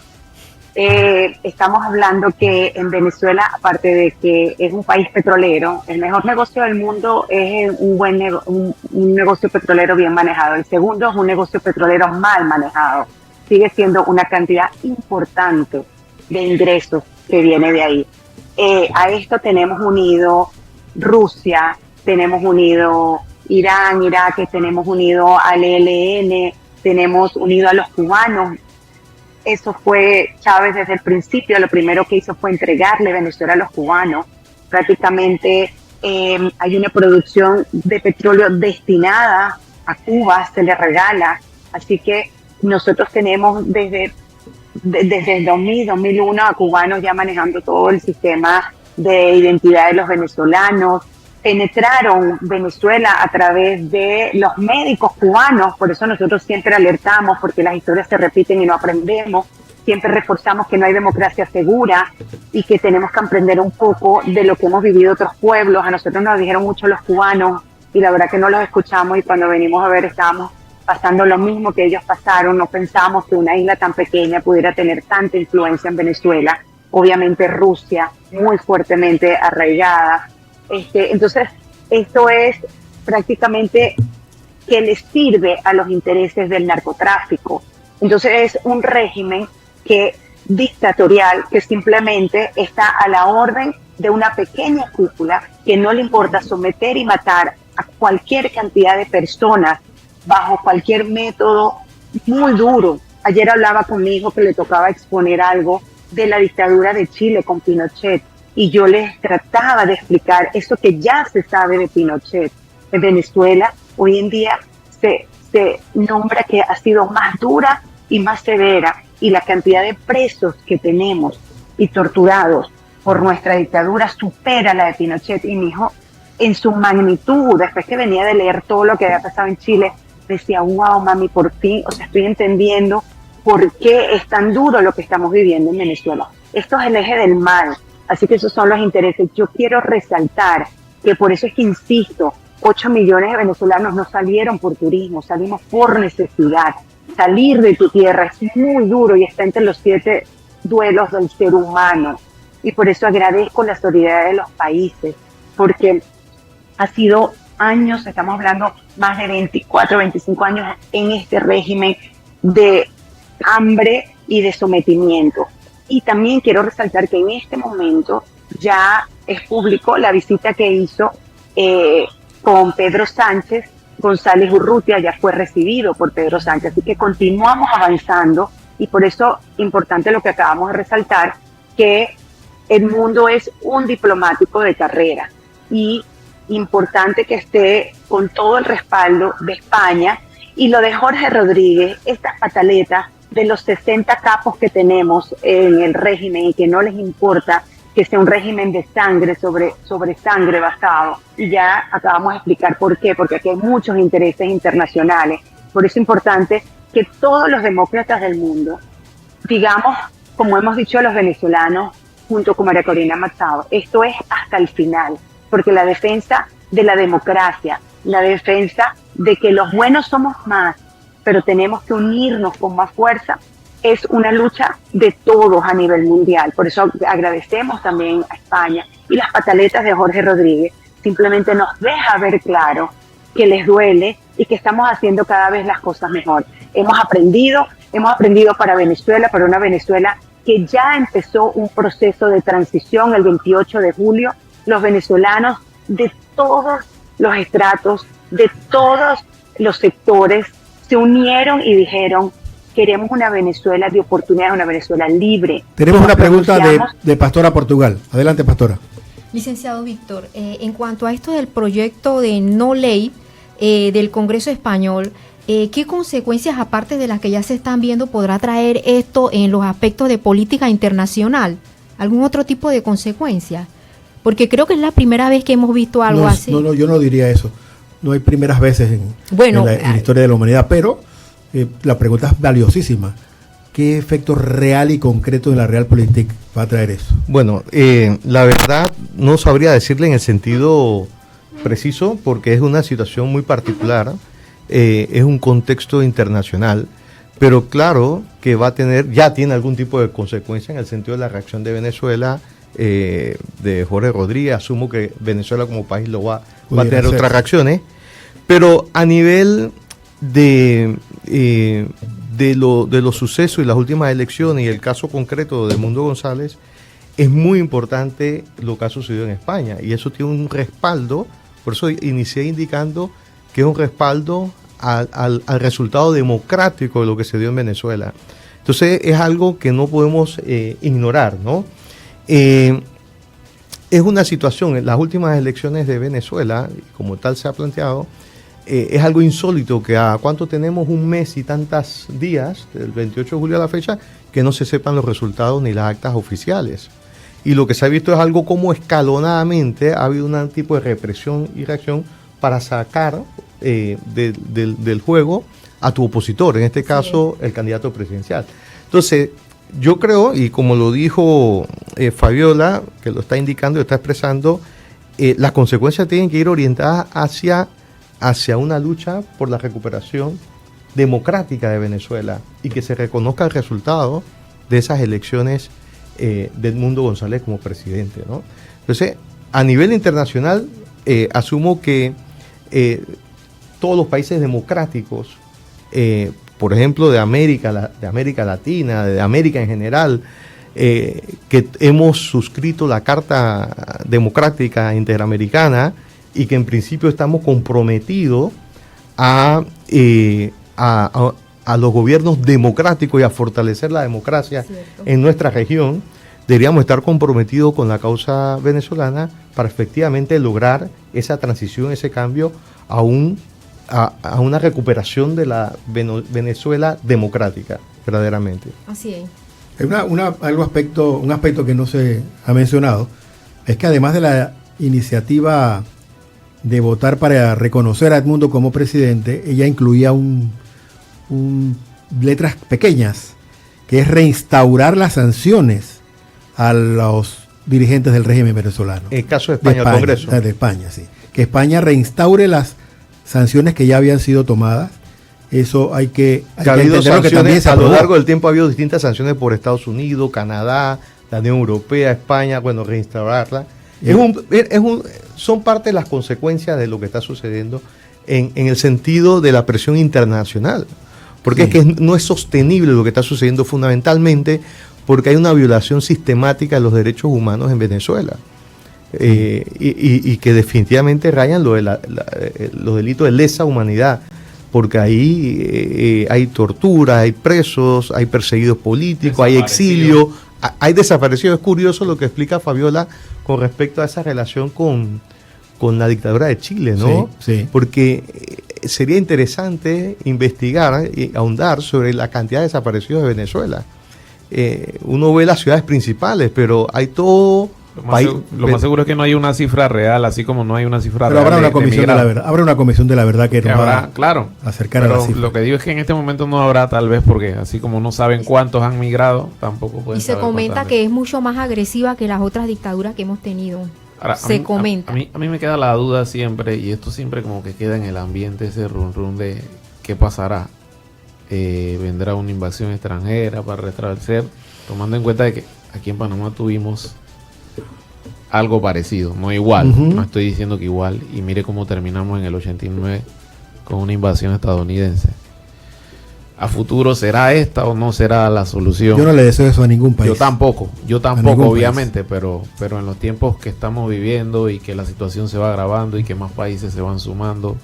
Estamos hablando que en Venezuela, aparte de que es un país petrolero, el mejor negocio del mundo es un negocio petrolero bien manejado. El segundo es un negocio petrolero mal manejado. Sigue siendo una cantidad importante de ingresos que viene de ahí. A esto tenemos unido Rusia, tenemos unido Irán, Irak, tenemos unido al ELN, tenemos unido a los cubanos. Eso fue Chávez desde el principio, lo primero que hizo fue entregarle Venezuela a los cubanos. Prácticamente hay una producción de petróleo destinada a Cuba, se le regala. Así que nosotros tenemos desde el 2000, 2001 a cubanos ya manejando todo el sistema de identidad de los venezolanos. Penetraron Venezuela a través de los médicos cubanos, por eso nosotros siempre alertamos, porque las historias se repiten y no aprendemos, siempre reforzamos que no hay democracia segura y que tenemos que aprender un poco de lo que hemos vivido otros pueblos. A nosotros nos dijeron mucho los cubanos y la verdad que no los escuchamos, y cuando venimos a ver estábamos pasando lo mismo que ellos pasaron. No pensamos que una isla tan pequeña pudiera tener tanta influencia en Venezuela. Obviamente Rusia muy fuertemente arraigada. Entonces, esto es prácticamente que les sirve a los intereses del narcotráfico. Entonces, es un régimen dictatorial que simplemente está a la orden de una pequeña cúpula que no le importa someter y matar a cualquier cantidad de personas bajo cualquier método muy duro. Ayer hablaba con mi hijo que le tocaba exponer algo de la dictadura de Chile con Pinochet. Y yo les trataba de explicar eso que ya se sabe de Pinochet. En Venezuela hoy en día se nombra que ha sido más dura y más severa, y la cantidad de presos que tenemos y torturados por nuestra dictadura supera la de Pinochet. Y mi hijo, en su magnitud, después que venía de leer todo lo que había pasado en Chile, decía, wow, mami, por fin, estoy entendiendo por qué es tan duro lo que estamos viviendo en Venezuela. Esto es el eje del mal. Así que esos son los intereses. Yo quiero resaltar que por eso es que insisto, 8 millones de venezolanos no salieron por turismo, salimos por necesidad. Salir de tu tierra es muy duro y está entre los 7 duelos del ser humano. Y por eso agradezco la solidaridad de los países, porque ha sido años, estamos hablando más de 24, 25 años en este régimen de hambre y de sometimiento. Y también quiero resaltar que en este momento ya es público la visita que hizo con Pedro Sánchez. González Urrutia ya fue recibido por Pedro Sánchez, así que continuamos avanzando, y por eso importante lo que acabamos de resaltar, que el mundo es un diplomático de carrera, y importante que esté con todo el respaldo de España. Y lo de Jorge Rodríguez, estas pataletas de los 60 capos que tenemos en el régimen y que no les importa que sea un régimen de sangre sobre sangre basado. Y ya acabamos de explicar por qué, porque aquí hay muchos intereses internacionales. Por eso es importante que todos los demócratas del mundo, digamos, como hemos dicho los venezolanos, junto con María Corina Machado, esto es hasta el final, porque la defensa de la democracia, la defensa de que los buenos somos más, pero tenemos que unirnos con más fuerza, es una lucha de todos a nivel mundial. Por eso agradecemos también a España, y las pataletas de Jorge Rodríguez simplemente nos deja ver claro que les duele y que estamos haciendo cada vez las cosas mejor. Hemos aprendido para Venezuela, para una Venezuela que ya empezó un proceso de transición el 28 de julio. Los venezolanos de todos los estratos, de todos los sectores, se unieron y dijeron, queremos una Venezuela de oportunidades, una Venezuela libre. Tenemos una pregunta de Pastora Portugal. Adelante, Pastora. Licenciado Víctor, en cuanto a esto del proyecto de no ley del Congreso Español, ¿qué consecuencias, aparte de las que ya se están viendo, podrá traer esto en los aspectos de política internacional? ¿Algún otro tipo de consecuencias? Porque creo que es la primera vez que hemos visto algo así. No, yo no diría eso. No hay primeras veces en la historia de la humanidad, pero la pregunta es valiosísima. ¿Qué efecto real y concreto en la Realpolitik va a traer eso? Bueno, la verdad no sabría decirle en el sentido preciso, porque es una situación muy particular. es un contexto internacional, pero claro que ya tiene algún tipo de consecuencia en el sentido de la reacción de Venezuela, de Jorge Rodríguez. Asumo que Venezuela como país va a tener otras reacciones, pero a nivel de los sucesos y las últimas elecciones y el caso concreto de Edmundo González, es muy importante lo que ha sucedido en España, y eso tiene un respaldo. Por eso inicié indicando que es un respaldo al resultado democrático de lo que se dio en Venezuela. Entonces es algo que no podemos ignorar, ¿no? Es una situación, en las últimas elecciones de Venezuela, como tal se ha planteado, es algo insólito que a cuánto tenemos un mes y tantos días, del 28 de julio a la fecha, que no se sepan los resultados ni las actas oficiales. Y lo que se ha visto es algo como escalonadamente ha habido un tipo de represión y reacción para sacar del juego a tu opositor, en este caso el candidato presidencial. Entonces, yo creo, y como lo dijo Fabiola, que lo está indicando y está expresando, las consecuencias tienen que ir orientadas hacia una lucha por la recuperación democrática de Venezuela y que se reconozca el resultado de esas elecciones de Edmundo González como presidente, ¿no? Entonces, a nivel internacional, asumo que todos los países democráticos, por ejemplo, de América Latina, de América en general, que hemos suscrito la Carta Democrática Interamericana y que en principio estamos comprometidos a los gobiernos democráticos y a fortalecer la democracia en nuestra región, deberíamos estar comprometidos con la causa venezolana para efectivamente lograr esa transición, ese cambio a una recuperación de la Venezuela democrática, verdaderamente. Así es. Un aspecto que no se ha mencionado es que además de la iniciativa de votar para reconocer a Edmundo como presidente, ella incluía letras pequeñas, que es reinstaurar las sanciones a los dirigentes del régimen venezolano. El caso de España, el Congreso. De España, sí. Que España reinstaure las sanciones que ya habían sido tomadas. Eso hay que entenderlo, que también a lo largo del tiempo ha habido distintas sanciones por Estados Unidos, Canadá, la Unión Europea, España, reinstaurarla. Son parte de las consecuencias de lo que está sucediendo en el sentido de la presión internacional. Porque es que no es sostenible lo que está sucediendo, fundamentalmente porque hay una violación sistemática de los derechos humanos en Venezuela. Y que definitivamente rayan los delitos de lesa humanidad, porque ahí hay tortura, hay presos, hay perseguidos políticos, hay exilio, hay desaparecidos. Es curioso lo que explica Fabiola con respecto a esa relación con la dictadura de Chile, ¿no? Sí. Porque sería interesante investigar y ahondar sobre la cantidad de desaparecidos de Venezuela. Uno ve las ciudades principales, pero hay todo... Lo más seguro es que no hay una cifra real, así como no hay una cifra pero real. Habrá una comisión de la verdad. Habrá una comisión de la verdad que nos habrá, claro, acercar a la cifra. Lo que digo es que en este momento no habrá, tal vez, porque así como no saben cuántos han migrado, tampoco pueden saber. Y se comenta que es mucho más agresiva que las otras dictaduras que hemos tenido. Ahora, comenta. A mí me queda la duda siempre, y esto siempre como que queda en el ambiente, ese run de qué pasará. Vendrá una invasión extranjera para restablecer, tomando en cuenta de que aquí en Panamá tuvimos algo parecido, no igual, no estoy diciendo que igual, y mire cómo terminamos en el 89 con una invasión estadounidense. ¿A futuro será esta o no será la solución? Yo no le deseo eso a ningún país. Yo tampoco, obviamente, pero en los tiempos que estamos viviendo y que la situación se va agravando y que más países se van sumando,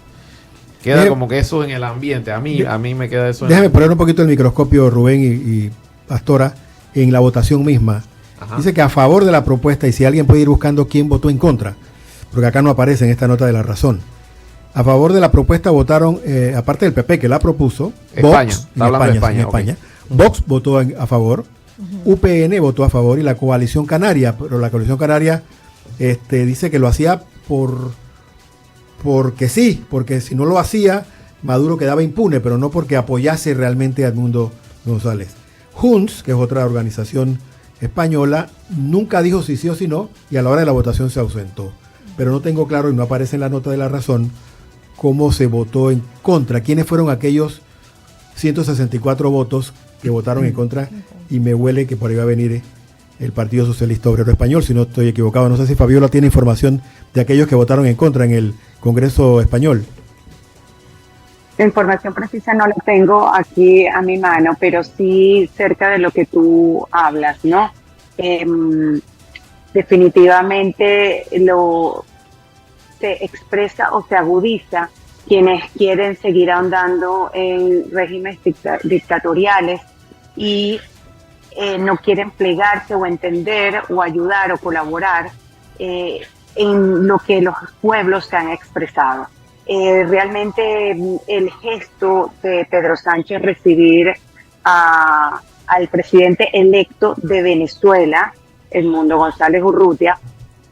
queda como que eso en el ambiente. A mí me queda eso. Déjame poner un poquito el microscopio, Rubén y Pastora, en la votación misma. Ajá. Dice que a favor de la propuesta, y si alguien puede ir buscando quién votó en contra, porque acá no aparece en esta nota de La Razón. A favor de la propuesta votaron, aparte del PP que la propuso, España, Vox, España. Okay. Vox votó a favor, UPN votó a favor y la Coalición Canaria, pero la Coalición Canaria dice que lo hacía porque sí, porque si no lo hacía, Maduro quedaba impune, pero no porque apoyase realmente a Edmundo González. Junts, que es otra organización española, nunca dijo si sí o si no, y a la hora de la votación se ausentó. Pero no tengo claro, y no aparece en la nota de La Razón, cómo se votó en contra, quiénes fueron aquellos 164 votos que votaron en contra, y me huele que por ahí va a venir el Partido Socialista Obrero Español, si no estoy equivocado. No sé si Fabiola tiene información de aquellos que votaron en contra en el Congreso Español. La información precisa no la tengo aquí a mi mano, pero sí cerca de lo que tú hablas, ¿no? Definitivamente se expresa o se agudiza quienes quieren seguir ahondando en regímenes dictatoriales y no quieren plegarse o entender o ayudar o colaborar en lo que los pueblos se han expresado. Realmente el gesto de Pedro Sánchez recibir al presidente electo de Venezuela, Edmundo González Urrutia,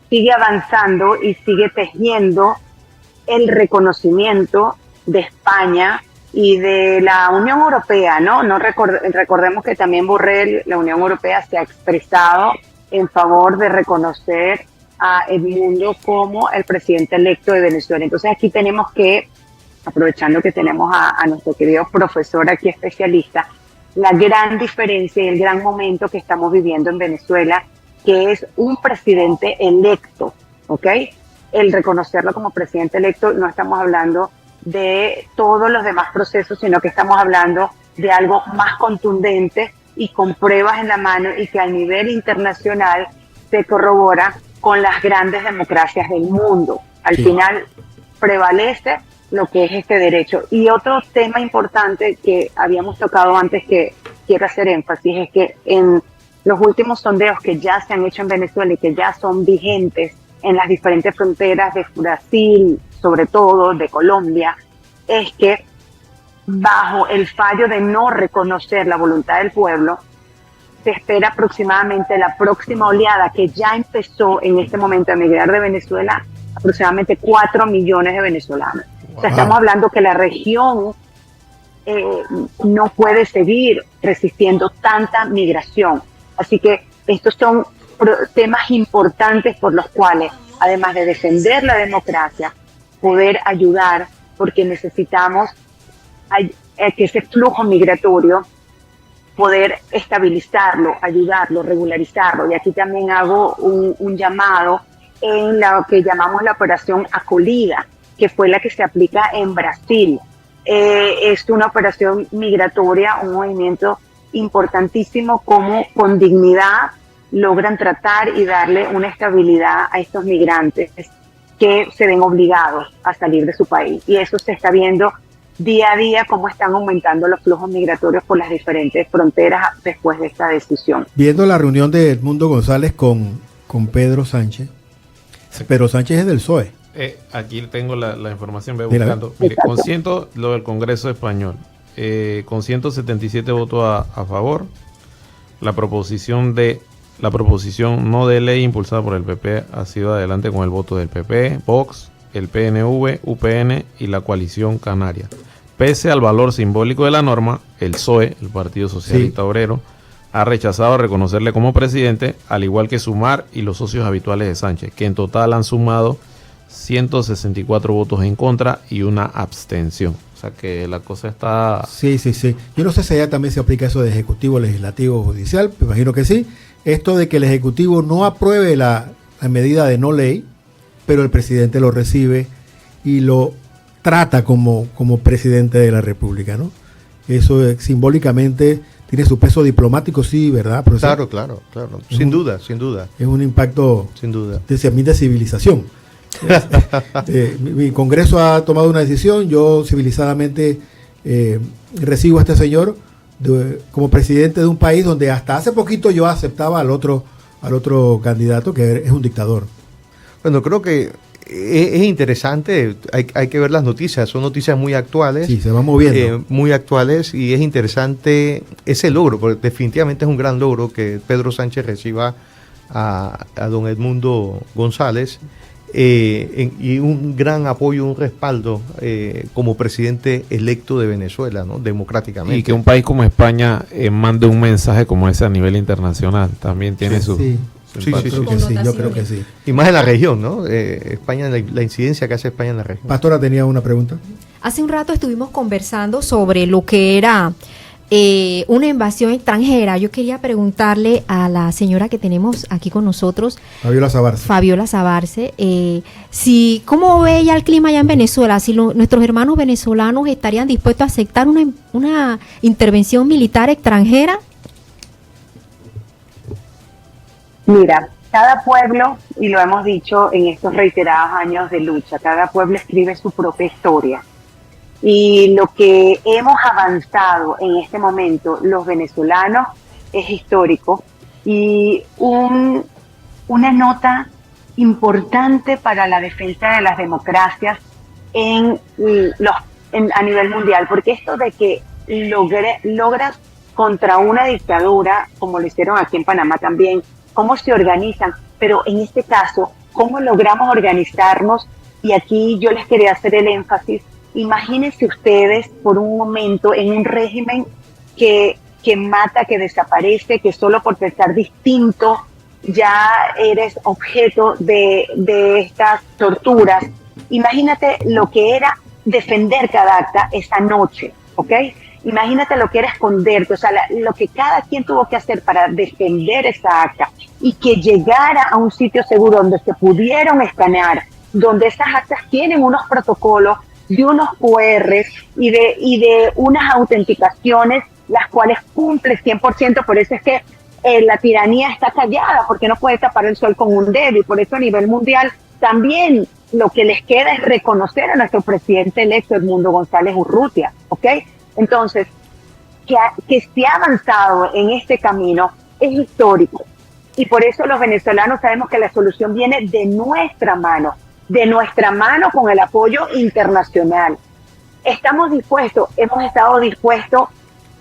sigue avanzando y sigue tejiendo el reconocimiento de España y de la Unión Europea, ¿no? Recordemos que también Borrell, la Unión Europea, se ha expresado en favor de reconocer a Edmundo como el presidente electo de Venezuela. Entonces aquí tenemos que, aprovechando que tenemos a nuestro querido profesor aquí especialista, la gran diferencia y el gran momento que estamos viviendo en Venezuela, que es un presidente electo, ¿ok? El reconocerlo como presidente electo, no estamos hablando de todos los demás procesos, sino que estamos hablando de algo más contundente y con pruebas en la mano, y que a nivel internacional se corrobora con las grandes democracias del mundo. Al final prevalece lo que es este derecho. Y otro tema importante que habíamos tocado antes, que quiero hacer énfasis, es que en los últimos sondeos que ya se han hecho en Venezuela y que ya son vigentes en las diferentes fronteras de Brasil, sobre todo de Colombia, es que bajo el fallo de no reconocer la voluntad del pueblo, se espera aproximadamente la próxima oleada, que ya empezó en este momento a emigrar de Venezuela, aproximadamente 4 millones de venezolanos. Wow. O sea, estamos hablando que la región no puede seguir resistiendo tanta migración. Así que estos son temas importantes por los cuales, además de defender la democracia, poder ayudar, porque necesitamos que ese flujo migratorio, poder estabilizarlo, ayudarlo, regularizarlo. Y aquí también hago un llamado en lo que llamamos la operación Acolida, que fue la que se aplica en Brasil. Es una operación migratoria, un movimiento importantísimo, como con dignidad logran tratar y darle una estabilidad a estos migrantes que se ven obligados a salir de su país. Y eso se está viendo día a día, cómo están aumentando los flujos migratorios por las diferentes fronteras después de esta decisión. Viendo la reunión de Edmundo González con Pedro Sánchez, Pedro Sánchez es del PSOE. Aquí tengo la información, voy buscando. Mire, con lo del Congreso Español, con 177 votos a favor, la proposición no de ley impulsada por el PP ha sido adelante con el voto del PP, Vox, el PNV, UPN y la Coalición Canaria. Pese al valor simbólico de la norma, el PSOE, el Partido Socialista Obrero, ha rechazado reconocerle como presidente, al igual que Sumar y los socios habituales de Sánchez, que en total han sumado 164 votos en contra y una abstención. O sea que la cosa está... Sí. Yo no sé si allá también se aplica eso de Ejecutivo, Legislativo, Judicial, me imagino que sí. Esto de que el Ejecutivo no apruebe la medida de no ley, pero el presidente lo recibe y lo trata como presidente de la República, ¿no? Eso simbólicamente tiene su peso diplomático, sí, ¿verdad, profesor? Claro. Sin duda. Es un impacto, sin duda, de civilización. Mi Congreso ha tomado una decisión, yo civilizadamente recibo a este señor como presidente de un país donde hasta hace poquito yo aceptaba al otro candidato, que es un dictador. Bueno, creo que es interesante, hay que ver las noticias, son noticias muy actuales. Sí, se van moviendo. Muy actuales, y es interesante ese logro, porque definitivamente es un gran logro que Pedro Sánchez reciba a don Edmundo González, y un gran apoyo, un respaldo como presidente electo de Venezuela, ¿no? Democráticamente. Y que un país como España mande un mensaje como ese a nivel internacional, también tiene Sí, sí, Yo creo que sí, yo creo que sí. Y más en la región, ¿no? España, la incidencia que hace España en la región. Pastora tenía una pregunta. Hace un rato estuvimos conversando sobre lo que era una invasión extranjera. Yo quería preguntarle a la señora que tenemos aquí con nosotros, Fabiola Sabarce, cómo ve ella el clima allá en Venezuela, si nuestros hermanos venezolanos estarían dispuestos a aceptar una intervención militar extranjera. Mira, cada pueblo, y lo hemos dicho en estos reiterados años de lucha, cada pueblo escribe su propia historia. Y lo que hemos avanzado en este momento, los venezolanos, es histórico. Y una nota importante para la defensa de las democracias a nivel mundial, porque esto de que logras contra una dictadura, como lo hicieron aquí en Panamá también, cómo se organizan, pero en este caso, cómo logramos organizarnos. Y aquí yo les quería hacer el énfasis. Imagínense ustedes por un momento en un régimen que mata, que desaparece, que solo por pensar distinto ya eres objeto de estas torturas. Imagínate lo que era defender cada acta esa noche, ¿ok? Imagínate lo que era esconderte, o sea, lo que cada quien tuvo que hacer para defender esa acta y que llegara a un sitio seguro donde se pudieron escanear, donde esas actas tienen unos protocolos de unos QRs y de unas autenticaciones, las cuales cumple 100%, por eso es que la tiranía está callada, porque no puede tapar el sol con un dedo, y por eso a nivel mundial también lo que les queda es reconocer a nuestro presidente electo, Edmundo González Urrutia, ¿ok? Entonces, que se ha avanzado en este camino es histórico, y por eso los venezolanos sabemos que la solución viene de nuestra mano con el apoyo internacional. Estamos dispuestos, hemos estado dispuestos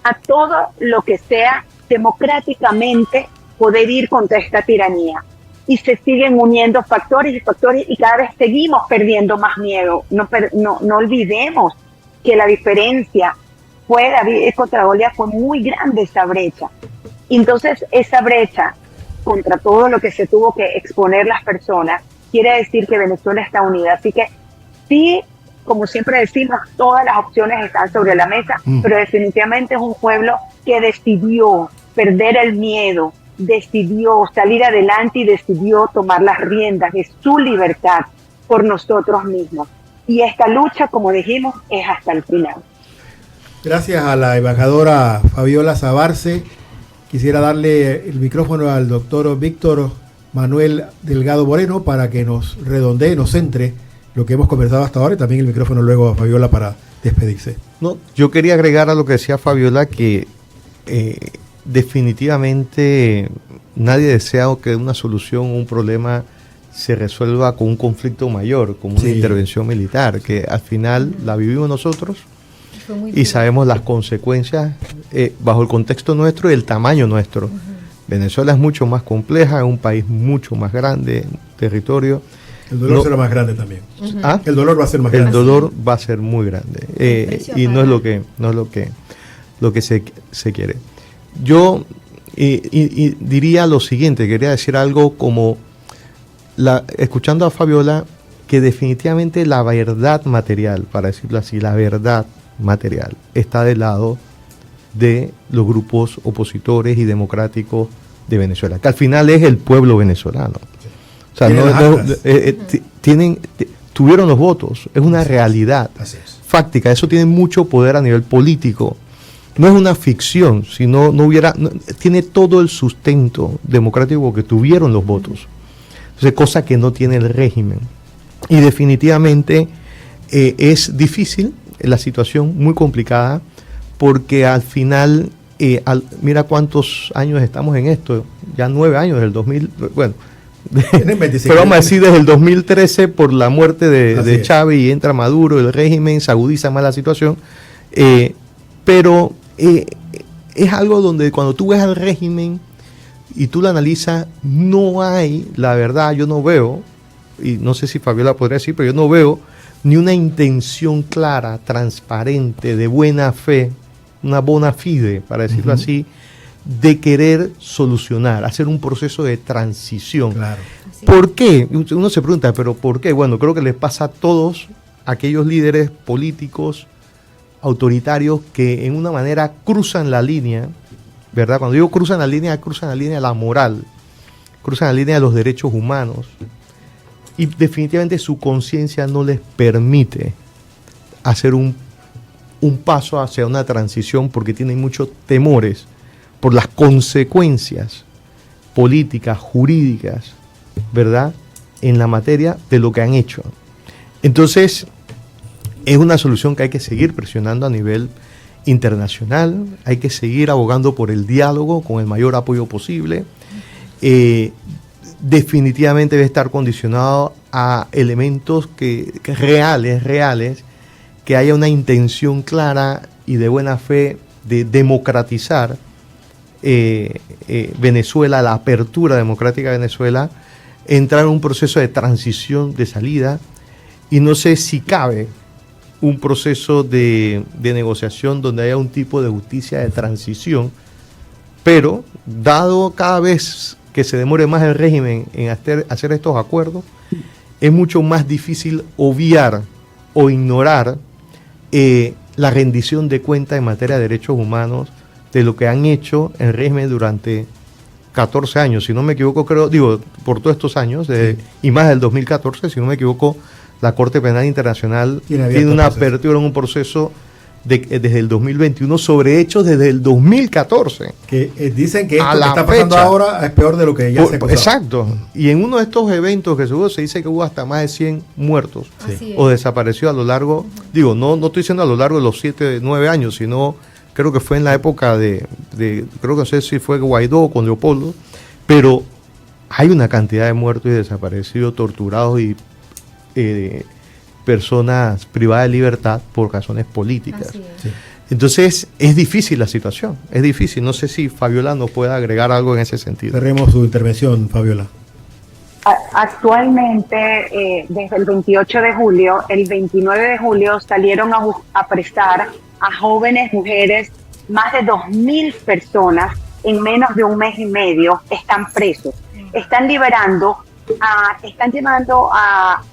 a todo lo que sea democráticamente poder ir contra esta tiranía. Y se siguen uniendo factores y cada vez seguimos perdiendo más miedo. No olvidemos que la diferencia contra Goliat fue muy grande, esa brecha. Entonces esa brecha contra todo lo que se tuvo que exponer las personas quiere decir que Venezuela está unida. Así que sí, como siempre decimos, todas las opciones están sobre la mesa, pero definitivamente es un pueblo que decidió perder el miedo, decidió salir adelante y decidió tomar las riendas de su libertad por nosotros mismos. Y esta lucha, como dijimos, es hasta el final. Gracias a la embajadora Fabiola Sabarce. Quisiera darle el micrófono al doctor Víctor Manuel Delgado Moreno para que nos redondee, nos centre lo que hemos conversado hasta ahora, y también el micrófono luego a Fabiola para despedirse. No, yo quería agregar a lo que decía Fabiola que definitivamente nadie desea que una solución, un problema se resuelva con un conflicto mayor, con una intervención militar, que al final la vivimos nosotros y sabemos las consecuencias bajo el contexto nuestro y el tamaño nuestro. Venezuela es mucho más compleja, es un país mucho más grande, territorio. El dolor será más grande también. El dolor va a ser más grande. El dolor va a ser muy grande y no es lo que se quiere. Yo diría lo siguiente, quería decir algo como escuchando a Fabiola, que definitivamente la verdad material, para decirlo así, la verdad material está del lado de los grupos opositores y democráticos de Venezuela, que al final es el pueblo venezolano. O sea, tuvieron los votos, es una realidad fáctica, eso tiene mucho poder a nivel político. No es una ficción, sino tiene todo el sustento democrático que tuvieron los votos. Entonces, cosa que no tiene el régimen. Y definitivamente es difícil la situación, muy complicada, porque al final, mira cuántos años estamos en esto, ya 9 años, del 2000, bueno, pero vamos a decir desde el 2013 por la muerte de Chávez, y entra Maduro, el régimen se agudiza más la situación, pero es algo donde cuando tú ves al régimen y tú lo analizas, no hay, la verdad, yo no veo, y no sé si Fabiola podría decir, pero yo no veo ni una intención clara, transparente, de buena fe, una bona fide, para decirlo así, de querer solucionar, hacer un proceso de transición. Claro. ¿Por qué? Uno se pregunta, ¿pero por qué? Bueno, creo que les pasa a todos aquellos líderes políticos autoritarios que en una manera cruzan la línea, ¿verdad? Cuando digo cruzan la línea de la moral, cruzan la línea de los derechos humanos, y definitivamente su conciencia no les permite hacer un paso hacia una transición porque tienen muchos temores por las consecuencias políticas, jurídicas, ¿verdad?, en la materia de lo que han hecho. Entonces, es una solución que hay que seguir presionando a nivel internacional, hay que seguir abogando por el diálogo con el mayor apoyo posible. Definitivamente debe estar condicionado a elementos reales, que haya una intención clara y de buena fe de democratizar Venezuela, la apertura democrática de Venezuela, entrar en un proceso de transición, de salida, y no sé si cabe un proceso de negociación donde haya un tipo de justicia de transición, pero dado cada vez que se demore más el régimen en hacer estos acuerdos, es mucho más difícil obviar o ignorar la rendición de cuentas en materia de derechos humanos de lo que han hecho el régimen durante 14 años, si no me equivoco, por todos estos años, y más del 2014, si no me equivoco, la Corte Penal Internacional tiene una apertura en un proceso desde el 2021 sobre hechos desde el 2014. Que dicen que esto que está pasando ahora es peor de lo que ya se acusaba. Exacto. Y en uno de estos eventos que se dice que hubo hasta más de 100 muertos o desaparecidos a lo largo, no estoy diciendo a lo largo de los 7, 9 años, sino creo que fue en la época creo que no sé si fue Guaidó o con Leopoldo, pero hay una cantidad de muertos y desaparecidos, torturados y personas privadas de libertad por razones políticas. Entonces es difícil la situación, es difícil. No sé si Fabiola nos puede agregar algo en ese sentido. Cerremos su intervención, Fabiola. Actualmente, desde el 28 de julio, el 29 de julio salieron a apresar a jóvenes mujeres, más de 2.000 personas en menos de un mes y medio están presos. Están llevando a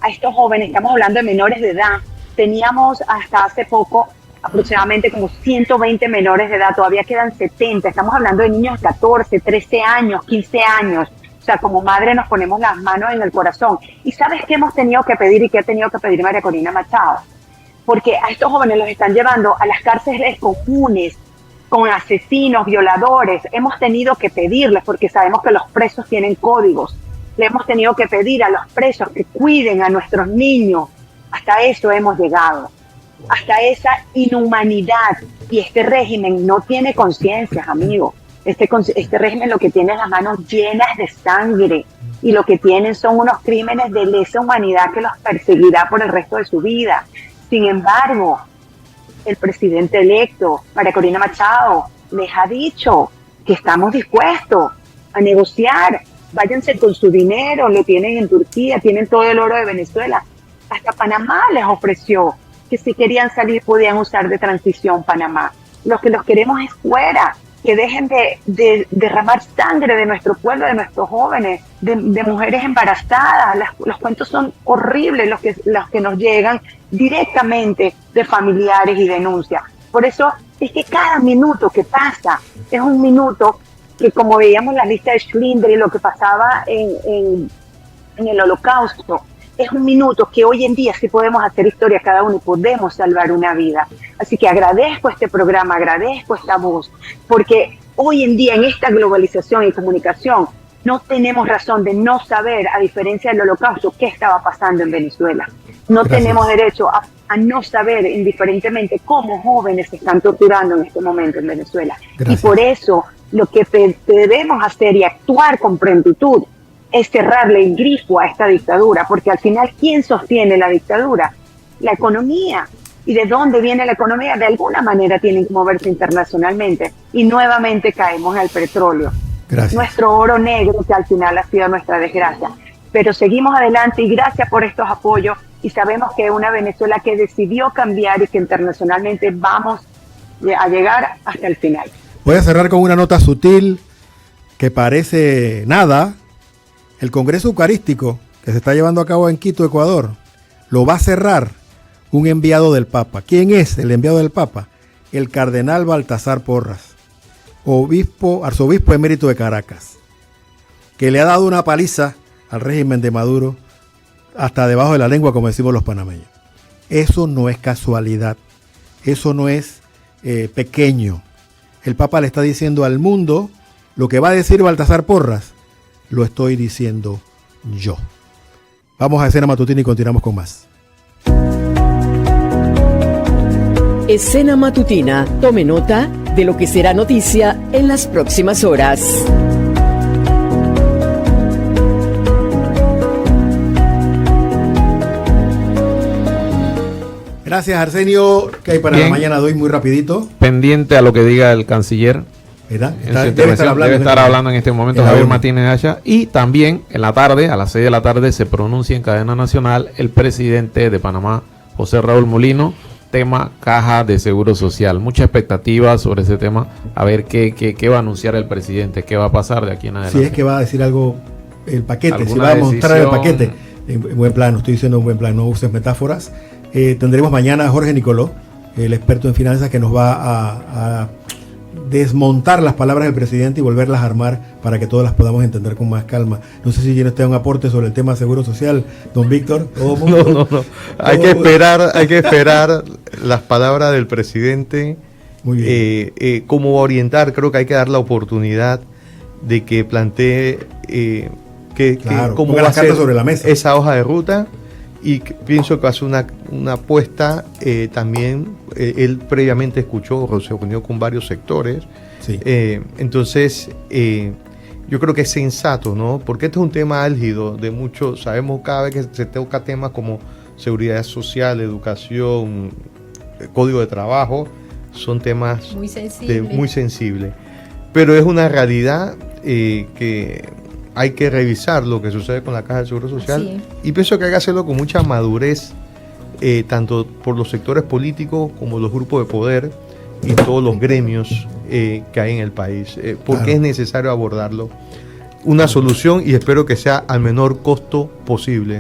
estos jóvenes, estamos hablando de menores de edad. Teníamos hasta hace poco aproximadamente como 120 menores de edad, todavía quedan 70, estamos hablando de niños de 14, 13 años, 15 años. O sea, como madre nos ponemos las manos en el corazón. ¿Y sabes qué hemos tenido que pedir y qué ha tenido que pedir María Corina Machado? Porque a estos jóvenes los están llevando a las cárceles comunes, con asesinos, violadores. Hemos tenido que pedirles, porque sabemos que los presos tienen códigos. Le hemos tenido que pedir a los presos que cuiden a nuestros niños. Hasta eso hemos llegado. Hasta esa inhumanidad. Y este régimen no tiene conciencia, amigo. Este régimen lo que tiene es las manos llenas de sangre. Y lo que tienen son unos crímenes de lesa humanidad que los perseguirá por el resto de su vida. Sin embargo, el presidente electo, María Corina Machado, les ha dicho que estamos dispuestos a negociar. Váyanse con su dinero, lo tienen en Turquía, tienen todo el oro de Venezuela. Hasta Panamá les ofreció que si querían salir podían usar de transición Panamá. Lo que los queremos es fuera, que dejen de derramar sangre de nuestro pueblo, de nuestros jóvenes, de mujeres embarazadas. Los cuentos son horribles los que nos llegan directamente de familiares y denuncias. Por eso es que cada minuto que pasa es un minuto que, como veíamos la lista de Schindler y lo que pasaba en el Holocausto, es un minuto que hoy en día sí podemos hacer historia cada uno y podemos salvar una vida. Así que agradezco este programa, agradezco esta voz, porque hoy en día en esta globalización y comunicación no tenemos razón de no saber, a diferencia del Holocausto, qué estaba pasando en Venezuela. No tenemos derecho a no saber indiferentemente cómo jóvenes se están torturando en este momento en Venezuela. Gracias. Y por eso lo que debemos hacer y actuar con prontitud es cerrarle el grifo a esta dictadura, porque al final, ¿quién sostiene la dictadura? La economía. ¿Y de dónde viene la economía? De alguna manera tienen que moverse internacionalmente. Y nuevamente caemos en el petróleo. Gracias. Nuestro oro negro, que al final ha sido nuestra desgracia. Pero seguimos adelante y gracias por estos apoyos. Y sabemos que es una Venezuela que decidió cambiar y que internacionalmente vamos a llegar hasta el final. Voy a cerrar con una nota sutil que parece nada. El Congreso Eucarístico que se está llevando a cabo en Quito, Ecuador, lo va a cerrar un enviado del Papa. ¿Quién es el enviado del Papa? El cardenal Baltasar Porras, arzobispo emérito de Caracas, que le ha dado una paliza al régimen de Maduro hasta debajo de la lengua, como decimos los panameños. Eso no es casualidad, eso no es pequeño. El Papa le está diciendo al mundo lo que va a decir Baltasar Porras, lo estoy diciendo yo. Vamos a Escena Matutina y continuamos con más. Escena Matutina. Tome nota de lo que será noticia en las próximas horas. Gracias, Arsenio. ¿Qué hay para la mañana de hoy? Muy rapidito. Pendiente a lo que diga el canciller. Debe estar hablando en este momento Javier Martínez Hacha. Y también en la tarde, a las 6 de la tarde, se pronuncia en cadena nacional el presidente de Panamá, José Raúl Mulino, tema caja de seguro social. Mucha expectativa sobre ese tema, a ver qué va a anunciar el presidente, qué va a pasar de aquí en adelante. Si es que va a decir algo, el paquete, si va a mostrar el paquete. En buen plano, estoy diciendo en buen plano, no uses metáforas. Tendremos mañana a Jorge Nicoló, el experto en finanzas, que nos va a desmontar las palabras del presidente y volverlas a armar para que todas las podamos entender con más calma. No sé si tiene usted un aporte sobre el tema seguro social, don Víctor. No. Hay que esperar las palabras del presidente. Muy bien. Cómo orientar, creo que hay que dar la oportunidad de que plantee cómo va a ser sobre la mesa esa hoja de ruta. Y pienso que hace una apuesta también. Él previamente escuchó, se reunió con varios sectores. Sí. Entonces, yo creo que es sensato, ¿no? Porque este es un tema álgido de muchos. Sabemos cada vez que se toca temas como seguridad social, educación, código de trabajo, son temas muy sensibles. Pero es una realidad que hay que revisar lo que sucede con la Caja de Seguro Social, y pienso que hay que hacerlo con mucha madurez, tanto por los sectores políticos como los grupos de poder y todos los gremios que hay en el país, porque es necesario abordarlo. Una solución, y espero que sea al menor costo posible.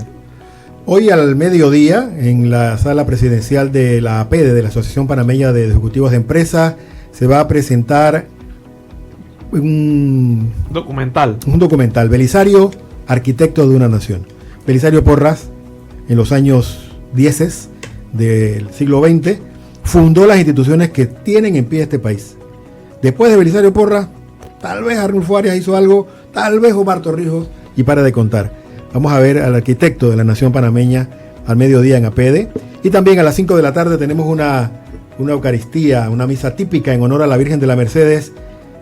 Hoy al mediodía, en la sala presidencial de la APEDE, de la Asociación Panameña de Ejecutivos de Empresas, se va a presentar un documental, Belisario, arquitecto de una nación. Belisario Porras, en los años 10 del siglo XX, fundó las instituciones que tienen en pie este país. Después de Belisario Porras, tal vez Arnulfo Arias hizo algo, tal vez Omar Torrijos, y para de contar. Vamos a ver al arquitecto de la nación panameña al mediodía en APEDE. Y también a las 5 de la tarde tenemos una Eucaristía, una misa típica en honor a la Virgen de la Mercedes,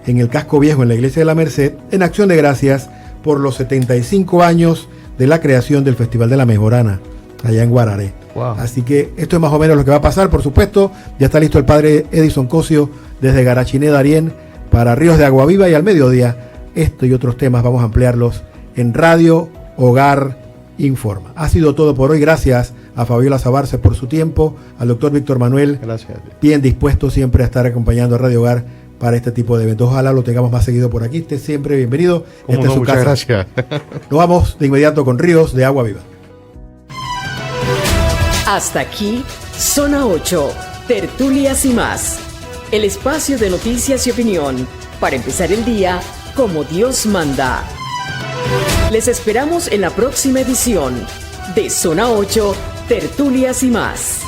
en el Casco Viejo, en la Iglesia de la Merced, en acción de gracias por los 75 años de la creación del Festival de la Mejorana, allá en Guararé. Wow. Así que esto es más o menos lo que va a pasar. Por supuesto, ya está listo el padre Edison Cosio desde Garachiné, Darién, para Ríos de Agua Viva, y al mediodía, esto y otros temas vamos a ampliarlos en Radio Hogar Informa. Ha sido todo por hoy. Gracias a Fabiola Zabarce por su tiempo, al doctor Víctor Manuel, gracias, bien dispuesto siempre a estar acompañando a Radio Hogar para este tipo de eventos. Ojalá lo tengamos más seguido por aquí. Esté siempre bienvenido. Esta es su casa. Gracias. Nos vamos de inmediato con Ríos de Agua Viva. Hasta aquí, Zona 8, Tertulias y más. El espacio de noticias y opinión para empezar el día como Dios manda. Les esperamos en la próxima edición de Zona 8, Tertulias y más.